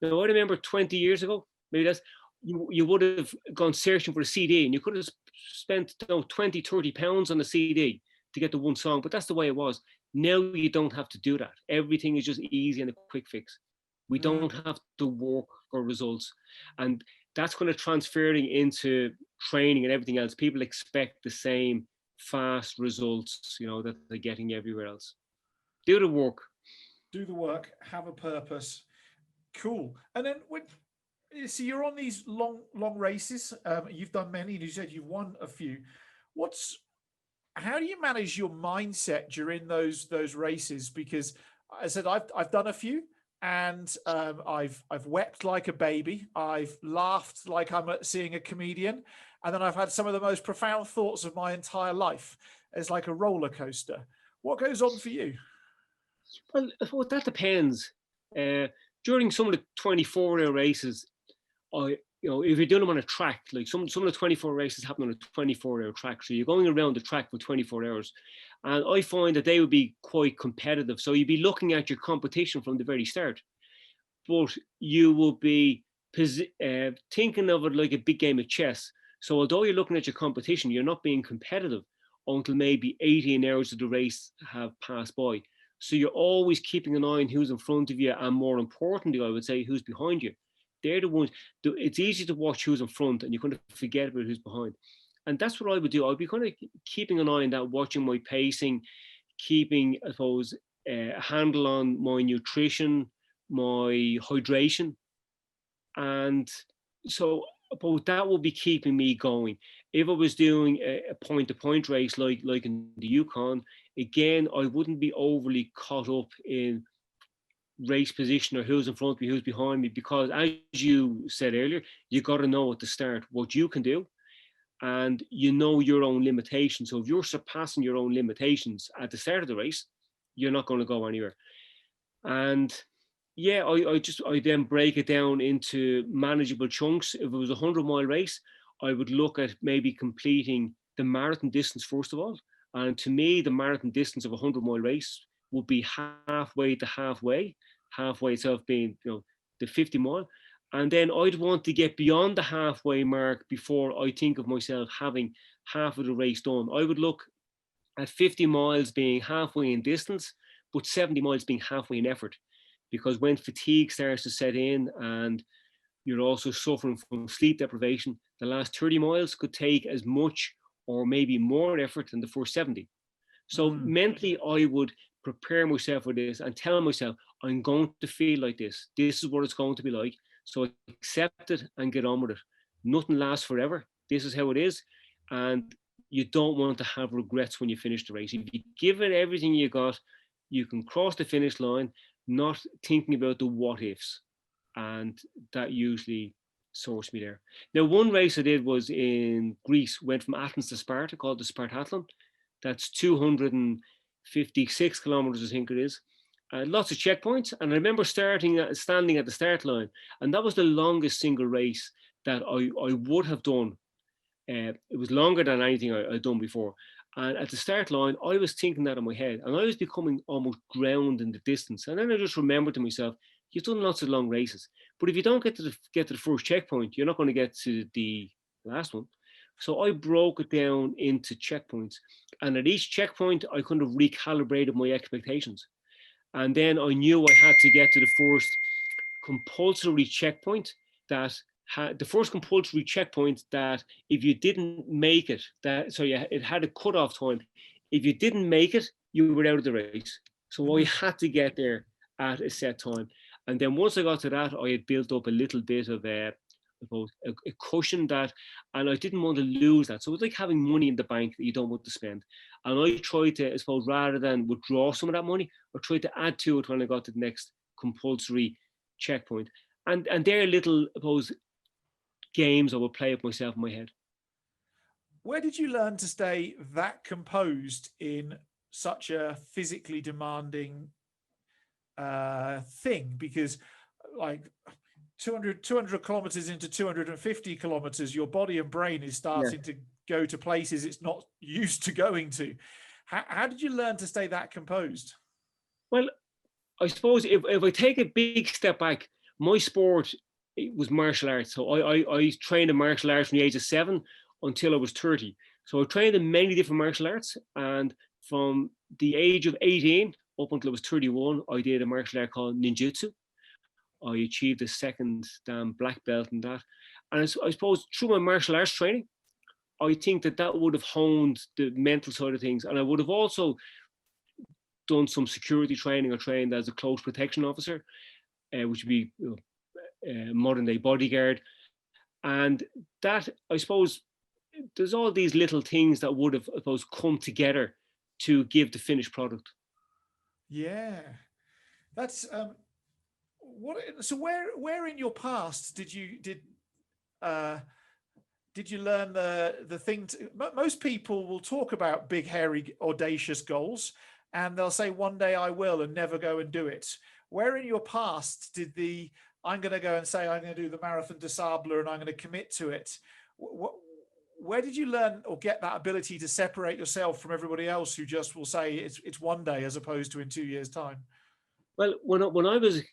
Now I remember 20 years ago, maybe that's, you would have gone searching for a CD and you could have spent 20, 30 pounds on a CD to get the one song, but that's the way it was. Now you don't have to do that. Everything is just easy and a quick fix. We don't have to work for results. And that's kind of transferring into training and everything else. People expect the same fast results, that they're getting everywhere else. Do the work. Do the work, have a purpose. Cool. And then so you're on these long races. You've done many, and you said you've won a few. How do you manage your mindset during those races? Because I said I've done a few, and I've wept like a baby. I've laughed like I'm seeing a comedian, and then I've had some of the most profound thoughts of my entire life. It's like a roller coaster. What goes on for you? Well, that depends. During some of the 24-hour races, if you're doing them on a track, like some of the 24 races happen on a 24-hour track, so you're going around the track for 24 hours, and I find that they would be quite competitive. So you'd be looking at your competition from the very start, but you will be thinking of it like a big game of chess. So although you're looking at your competition, you're not being competitive until maybe 18 hours of the race have passed by. So you're always keeping an eye on who's in front of you, and more importantly, I would say, who's behind you. They're the ones. It's easy to watch who's in front, and you kind of forget about who's behind. And that's what I would do. I'd be kind of keeping an eye on that, watching my pacing, keeping, I suppose, a handle on my nutrition, my hydration, and so but that will be keeping me going. If I was doing a point-to-point race like in the Yukon, again, I wouldn't be overly caught up in race position or who's in front of me, who's behind me, because as you said earlier, you got to know at the start what you can do, and your own limitations. So if you're surpassing your own limitations at the start of the race, you're not going to go anywhere. And yeah, I then break it down into manageable chunks. If it was a 100-mile race, I would look at maybe completing the marathon distance first of all. And to me, the marathon distance of a 100-mile race would be halfway to halfway itself being, the 50-mile. And then I'd want to get beyond the halfway mark before I think of myself having half of the race done. I would look at 50 miles being halfway in distance, but 70 miles being halfway in effort. Because when fatigue starts to set in and you're also suffering from sleep deprivation, the last 30 miles could take as much or maybe more effort than the first 70. So mentally, I would prepare myself for this and tell myself, I'm going to feel like this. This is what it's going to be like. So accept it and get on with it. Nothing lasts forever. This is how it is. And you don't want to have regrets when you finish the race. If you give it everything you got, you can cross the finish line, not thinking about the what ifs. And that usually sorts me there. Now, one race I did was in Greece, went from Athens to Sparta, called the Spartathlon. That's 280 56 kilometers, I think it is. Lots of checkpoints. And I remember standing at the start line. And that was the longest single race that I would have done. It was longer than anything I'd done before. And at the start line, I was thinking that in my head. And I was becoming almost drowned in the distance. And then I just remembered to myself, you've done lots of long races. But if you don't get to the first checkpoint, you're not going to get to the last one. So I broke it down into checkpoints. And at each checkpoint, I kind of recalibrated my expectations. And then I knew I had to get to the first compulsory checkpoint that if you didn't make it, it had a cutoff time. If you didn't make it, you were out of the race. So I had to get there at a set time. And then once I got to that, I had built up a little bit of a cushion that, and I didn't want to lose that. So it was like having money in the bank that you don't want to spend. And I tried to, I suppose, rather than withdraw some of that money, I tried to add to it when I got to the next compulsory checkpoint. And they're little, I suppose, games I would play with myself in my head. Where did you learn to stay that composed in such a physically demanding thing? Because like 200 kilometers into 250 kilometers, your body and brain is starting to go to places it's not used to going to. How did you learn to stay that composed? Well, I suppose if I take a big step back, my sport, it was martial arts. So I trained in martial arts from the age of 7 until I was 30. So I trained in many different martial arts. And from the age of 18 up until I was 31, I did a martial art called ninjutsu. I achieved a second Dan black belt in that. And I suppose through my martial arts training, I think that would have honed the mental side of things. And I would have also done some security training. I trained as a close protection officer, which would be modern day bodyguard. And that, I suppose, there's all these little things that would have, I suppose, come together to give the finished product. Yeah, that's so where in your past did you learn the thing most people will talk about big, hairy, audacious goals, and they'll say one day I will and never go and do it. Where in your past did I'm going to go and say I'm going to do the Marathon des Sables and I'm going to commit to it? Where did you learn or get that ability to separate yourself from everybody else who just will say it's one day as opposed to in 2 years' time? Well, when I was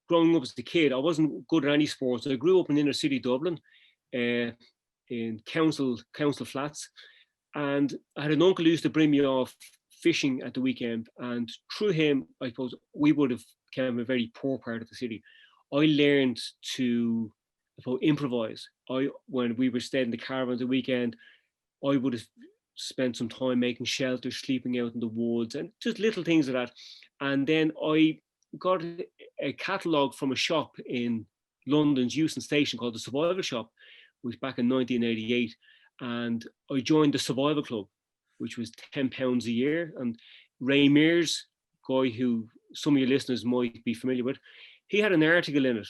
growing up as a kid, I wasn't good at any sports. I grew up in inner city Dublin, in council flats, and I had an uncle who used to bring me off fishing at the weekend, and through him, I suppose, we would have come a very poor part of the city. I learned to improvise. When we were staying in the caravan the weekend, I would have spent some time making shelters, sleeping out in the woods, and just little things like that. And then I got a catalogue from a shop in London's Euston Station called the Survival Shop, which was back in 1988. And I joined the Survival Club, which was £10 a year. And Ray Mears, guy who some of your listeners might be familiar with, he had an article in it.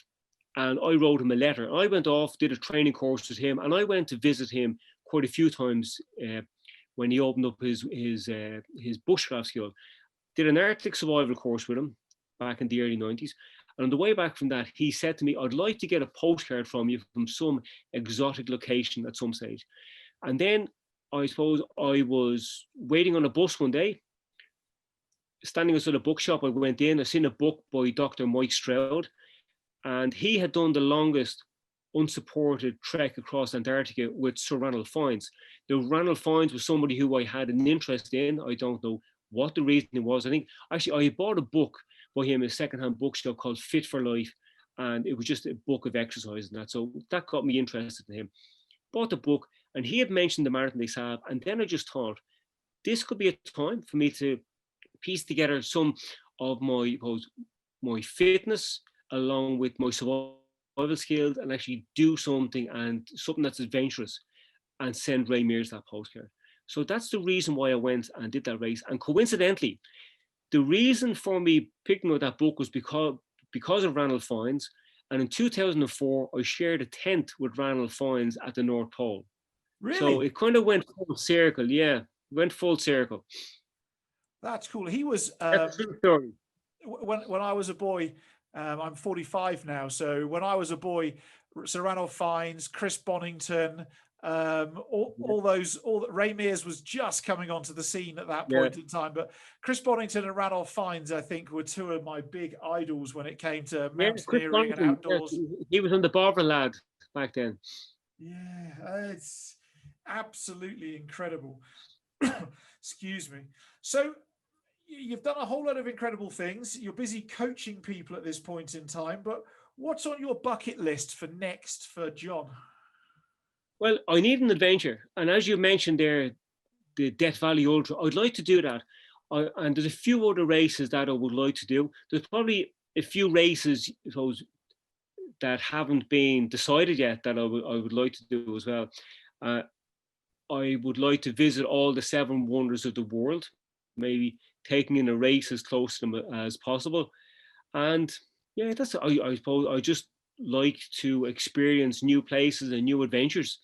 And I wrote him a letter. I went off, did a training course with him, and I went to visit him quite a few times when he opened up his bushcraft skill. Did an Arctic survival course with him back in the early 90s. And on the way back from that, he said to me, I'd like to get a postcard from you from some exotic location at some stage. And then I suppose I was waiting on a bus one day, standing outside a bookshop. I went in, I seen a book by Dr. Mike Stroud, and he had done the longest unsupported trek across Antarctica with Sir Ranulph Fiennes. Now, Ranulph Fiennes was somebody who I had an interest in. I don't know what the reason was. I think actually I bought a book by him, a secondhand bookshop called Fit for Life, and it was just a book of exercise and that. So that got me interested in him. Bought the book, and he had mentioned the Marathon des Sables, and then I just thought this could be a time for me to piece together some of my fitness along with my survival skills and actually do something that's adventurous and send Ray Mears that postcard. So that's the reason why I went and did that race. And coincidentally, the reason for me picking up that book was because of Ranulph Fiennes. And in 2004, I shared a tent with Ranulph Fiennes at the North Pole. Really? So it kind of went full circle. Yeah, went full circle. That's cool. He was That's a true story. when I was a boy. I'm 45 now, so when I was a boy, Sir Ranulph Fiennes, Chris Bonington, all those, Ray Mears was just coming onto the scene at that Yeah, point in time. But Chris Bonington and Ranulph Fiennes, I think, were two of my big idols when it came to yeah. Chris mountaineering and Bonington, yes, outdoors. he was on the Barbara lad back then. Yeah, it's absolutely incredible. Excuse me. So you've done a whole lot of incredible things. You're busy coaching people at this point in time, but what's on your bucket list for next for John? Well, I need an adventure, and as you mentioned there, the Death Valley Ultra, I'd like to do that. And there's a few other races that I would like to do. There's probably a few races, I suppose, that haven't been decided yet that I would like to do as well. Uh, I would like to visit all the seven wonders of the world, maybe taking in a race as close to them as possible. And yeah, I suppose I just like to experience new places and new adventures.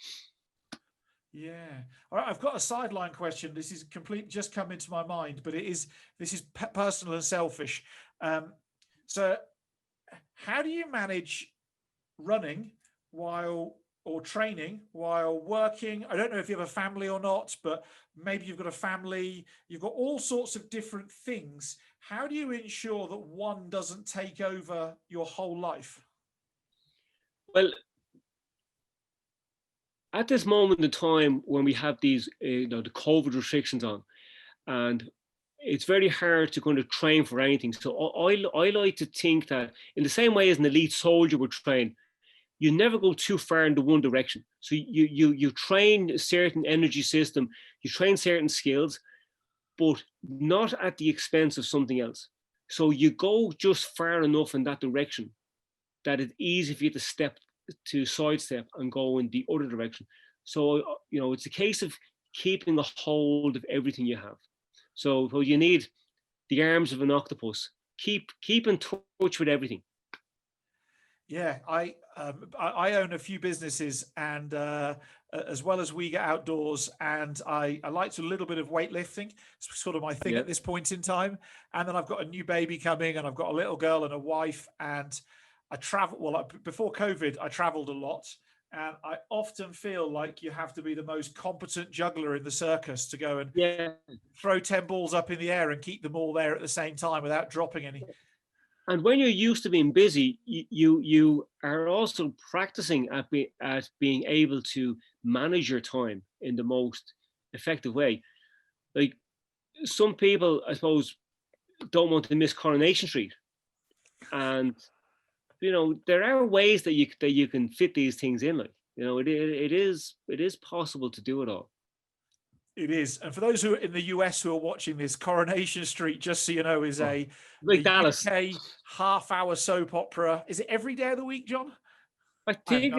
Yeah. All right. I've got a sideline question. This is just come into my mind, but this is personal and selfish. So how do you manage running or training while working? I don't know if you have a family or not, but maybe you've got a family, you've got all sorts of different things. How do you ensure that one doesn't take over your whole life? Well, at this moment in time when we have these, the COVID restrictions on, and it's very hard to kind of train for anything. So I like to think that in the same way as an elite soldier would train, you never go too far into one direction. So you train a certain energy system, you train certain skills, but not at the expense of something else. So you go just far enough in that direction that it's easy for you to sidestep and go in the other direction. So it's a case of keeping a hold of everything you have. So you need the arms of an octopus. Keep in touch with everything. Yeah, I own a few businesses, and as well as we get outdoors, and I like to do a little bit of weightlifting. It's sort of my thing at this point in time. And then I've got a new baby coming, and I've got a little girl and a wife, and I travel. Well, before COVID, I traveled a lot, and I often feel like you have to be the most competent juggler in the circus to go and throw 10 balls up in the air and keep them all there at the same time without dropping any. And when you're used to being busy, you are also practicing at being able to manage your time in the most effective way. Like some people, I suppose, don't want to miss Coronation Street, and there are ways that you can fit these things in. Like it is possible to do it all. It is. And for those who are in the US who are watching this, Coronation Street, just so you know, is a Dallas UK half-hour soap opera. Is it every day of the week, John? I think.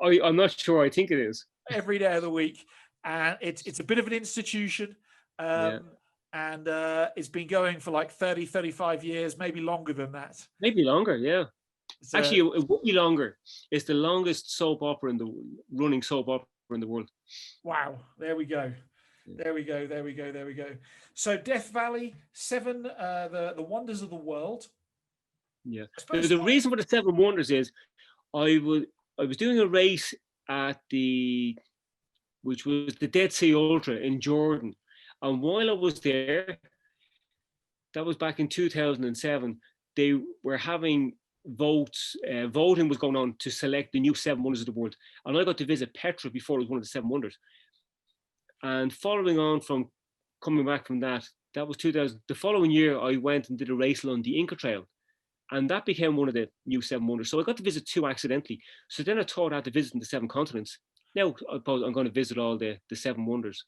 I'm not sure. I think it is every day of the week, and it's a bit of an institution, and it's been going for like 35 years, maybe longer than that. Maybe longer, yeah. So, actually, it would be longer. It's the longest running soap opera in the world. Wow! There we go. There we go. So Death Valley 7, the wonders of the world. Yeah. The reason for the 7 wonders is I was doing a race which was the Dead Sea Ultra in Jordan. And while I was there, that was back in 2007, they were having votes. Voting was going on to select the new 7 wonders of the world. And I got to visit Petra before it was one of the 7 wonders. And following on from coming back from that was 2000. The following year, I went and did a race along the Inca Trail, and that became one of the new 7 wonders. So I got to visit 2 accidentally. So then I thought I had to visit the 7 continents. Now I suppose I'm going to visit all the 7 wonders.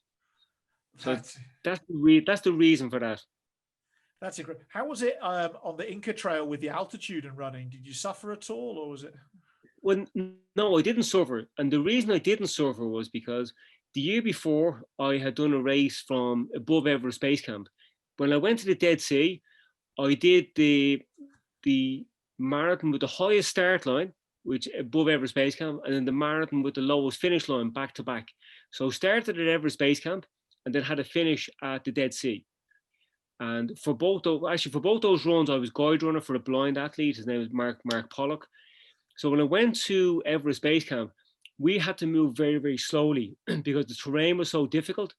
So that's the reason for that. That's great. How was it on the Inca Trail with the altitude and running? Did you suffer at all, or was it? Well, no, I didn't suffer, and the reason I didn't suffer was because the year before, I had done a race from above Everest Base Camp. When I went to the Dead Sea, I did the marathon with the highest start line, which above Everest Base Camp, and then the marathon with the lowest finish line back to back. So I started at Everest Base Camp and then had a finish at the Dead Sea. And for both those runs, I was guide runner for a blind athlete. His name was Mark Pollock. So when I went to Everest Base Camp, we had to move very, very slowly because the terrain was so difficult.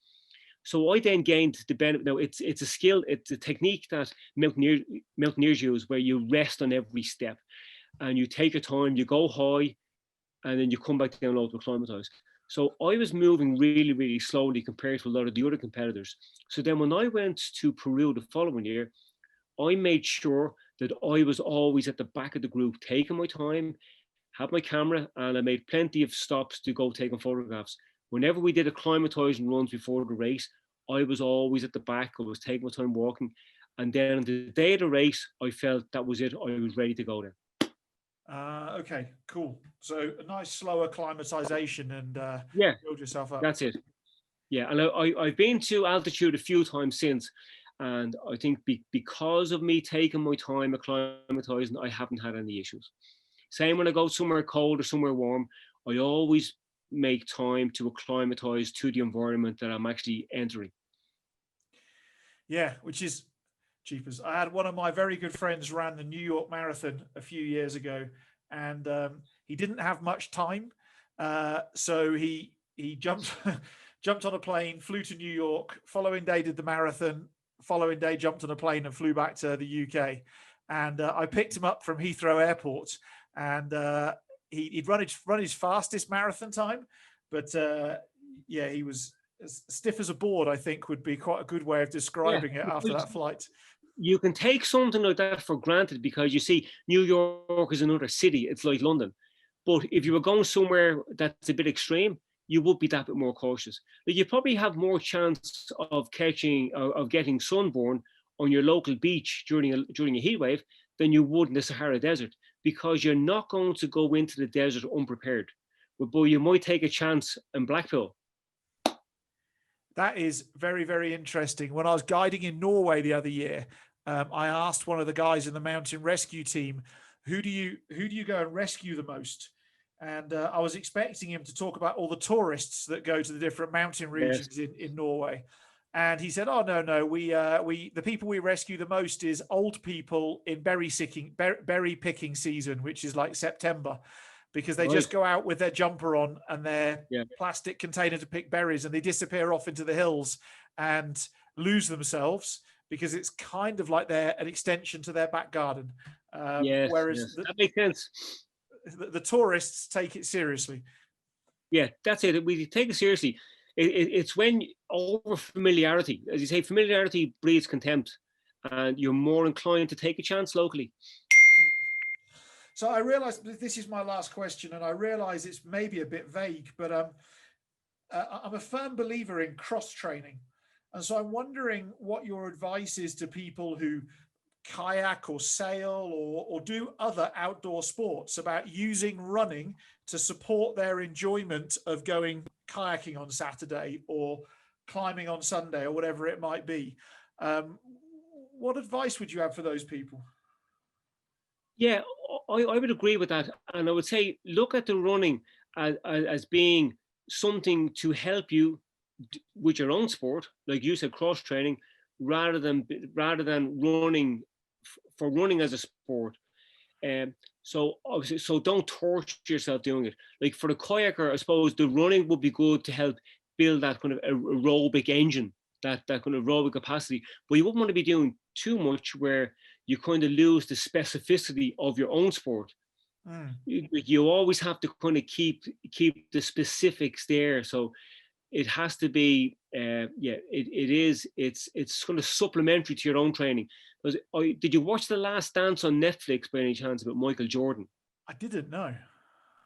So I then gained the benefit. Now it's a skill, it's a technique that mountaineers use, where you rest on every step and you take your time, you go high, and then you come back down low to acclimatize. So I was moving really, really slowly compared to a lot of the other competitors. So then when I went to Peru the following year, I made sure that I was always at the back of the group, taking my time, had my camera, and I made plenty of stops to go taking photographs. Whenever we did acclimatizing runs before the race, I was always at the back. I was taking my time walking. And then on the day of the race, I felt that was it. I was ready to go then. Okay, cool. So a nice slow acclimatization and Yeah, build yourself up. that's it. Yeah, and I've been to altitude a few times since, and I think because of me taking my time acclimatizing, I haven't had any issues. Same when I go somewhere cold or somewhere warm, I always make time to acclimatize to the environment that I'm actually entering. Yeah, which is cheapers. I had one of my very good friends ran the New York Marathon a few years ago, and he didn't have much time, so he jumped jumped on a plane, flew to New York. Following day did the marathon. Following day jumped on a plane and flew back to the UK. And I picked him up from Heathrow Airport, and he'd run his fastest marathon time, but yeah, he was as stiff as a board, I think would be quite a good way of describing it after that flight. You can take something like that for granted because you see, New York is another city. It's like London. But if you were going somewhere that's a bit extreme, you would be that bit more cautious. Like you probably have more chance of getting sunburn on your local beach during a heat wave than you would in the Sahara Desert, because you're not going to go into the desert unprepared. But you might take a chance in Blackpool. That is very, very interesting. When I was guiding in Norway the other year, I asked one of the guys in the mountain rescue team, who do you go and rescue the most? And I was expecting him to talk about all the tourists that go to the different mountain regions in Norway. And he said, "Oh no, we the people we rescue the most is old people in berry picking season, which is like September, because they just go out with their jumper on and their plastic container to pick berries, and they disappear off into the hills and lose themselves because it's kind of like an extension to their back garden." Whereas that makes sense. The tourists take it seriously. Yeah, that's it. We take it seriously. It's when over familiarity, as you say, familiarity breeds contempt, and you're more inclined to take a chance locally. So I realize this is my last question, and I realize it's maybe a bit vague, but I'm a firm believer in cross training. And so I'm wondering what your advice is to people who kayak or sail or do other outdoor sports about using running to support their enjoyment of going kayaking on Saturday or climbing on Sunday or whatever it might be. What advice would you have for those people? Yeah, I would agree with that. And I would say, look at the running as being something to help you with your own sport, like you said, cross training, rather than running for running as a sport. So obviously, so don't torture yourself doing it. Like for the kayaker, I suppose the running would be good to help build that kind of aerobic engine, that kind of aerobic capacity. But you wouldn't want to be doing too much where you kind of lose the specificity of your own sport. You always have to kind of keep the specifics there. So it has to be, it's kind of supplementary to your own training. Did you watch The Last Dance on Netflix by any chance about Michael Jordan? I didn't know.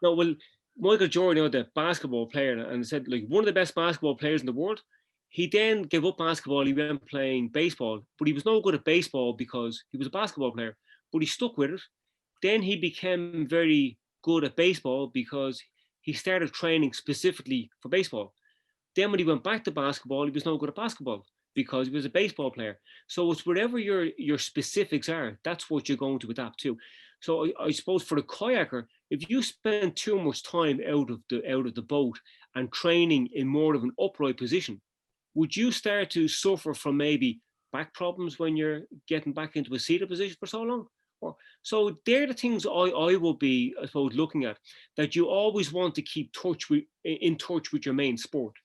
No, well, Michael Jordan, the basketball player, and said like one of the best basketball players in the world. He then gave up basketball. He went playing baseball, but he was no good at baseball because he was a basketball player. But he stuck with it. Then he became very good at baseball because he started training specifically for baseball. Then when he went back to basketball, he was no good at basketball because he was a baseball player. So it's whatever your specifics are, that's what you're going to adapt to. So I suppose for the kayaker, if you spend too much time out of the boat and training in more of an upright position, would you start to suffer from maybe back problems when you're getting back into a seated position for so long. So they're the things I will be, I suppose, looking at, that you always want to keep in touch with your main sport.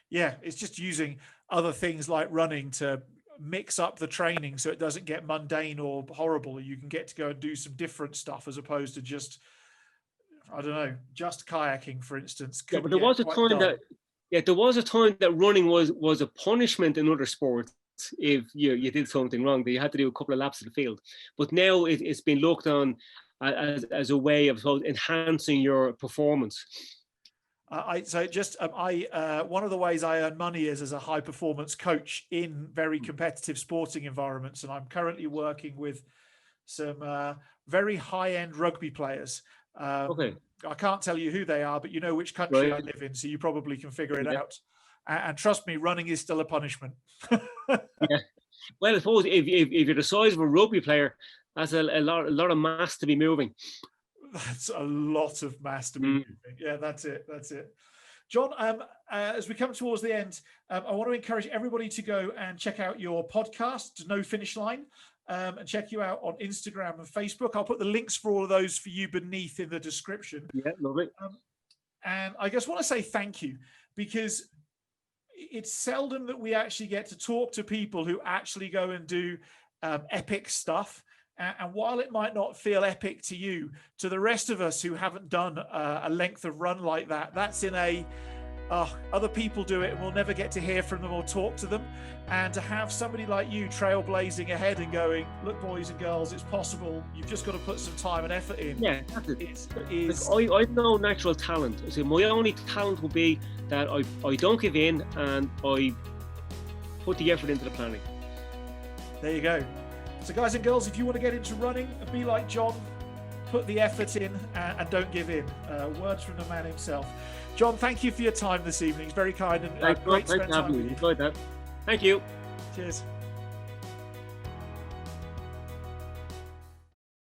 Yeah, it's just using other things like running to mix up the training so it doesn't get mundane or horrible. You can get to go and do some different stuff as opposed to just, I don't know, just kayaking, for instance. Yeah, but there was a time that running was a punishment in other sports if you did something wrong, that you had to do a couple of laps of the field. But now it's been looked on as a way of enhancing your performance. One of the ways I earn money is as a high performance coach in very competitive sporting environments, and I'm currently working with some very high end rugby players. Okay. I can't tell you who they are, but you know which country I live in, so you probably can figure it out. And trust me, running is still a punishment. Yeah. Well, I suppose if you're the size of a rugby player, that's a lot of mass to be moving. That's a lot of mass to be moving. Yeah, that's it. John, as we come towards the end, I want to encourage everybody to go and check out your podcast, No Finish Line, and check you out on Instagram and Facebook. I'll put the links for all of those for you beneath in the description. Yeah, lovely. And I just want to say thank you, because it's seldom that we actually get to talk to people who actually go and do epic stuff. And while it might not feel epic to you, to the rest of us who haven't done a length of run like that, that's in other people do it and we'll never get to hear from them or talk to them. And to have somebody like you trailblazing ahead and going, look, boys and girls, it's possible. You've just got to put some time and effort in. Yeah, that's it. I have no natural talent. So my only talent will be that I don't give in and I put the effort into the planning. There you go. So guys and girls, if you want to get into running and be like John, put the effort in and don't give in. Words from the man himself. John, thank you for your time this evening. It's very kind and great to spend time with you. Enjoyed that. Thank you. Cheers.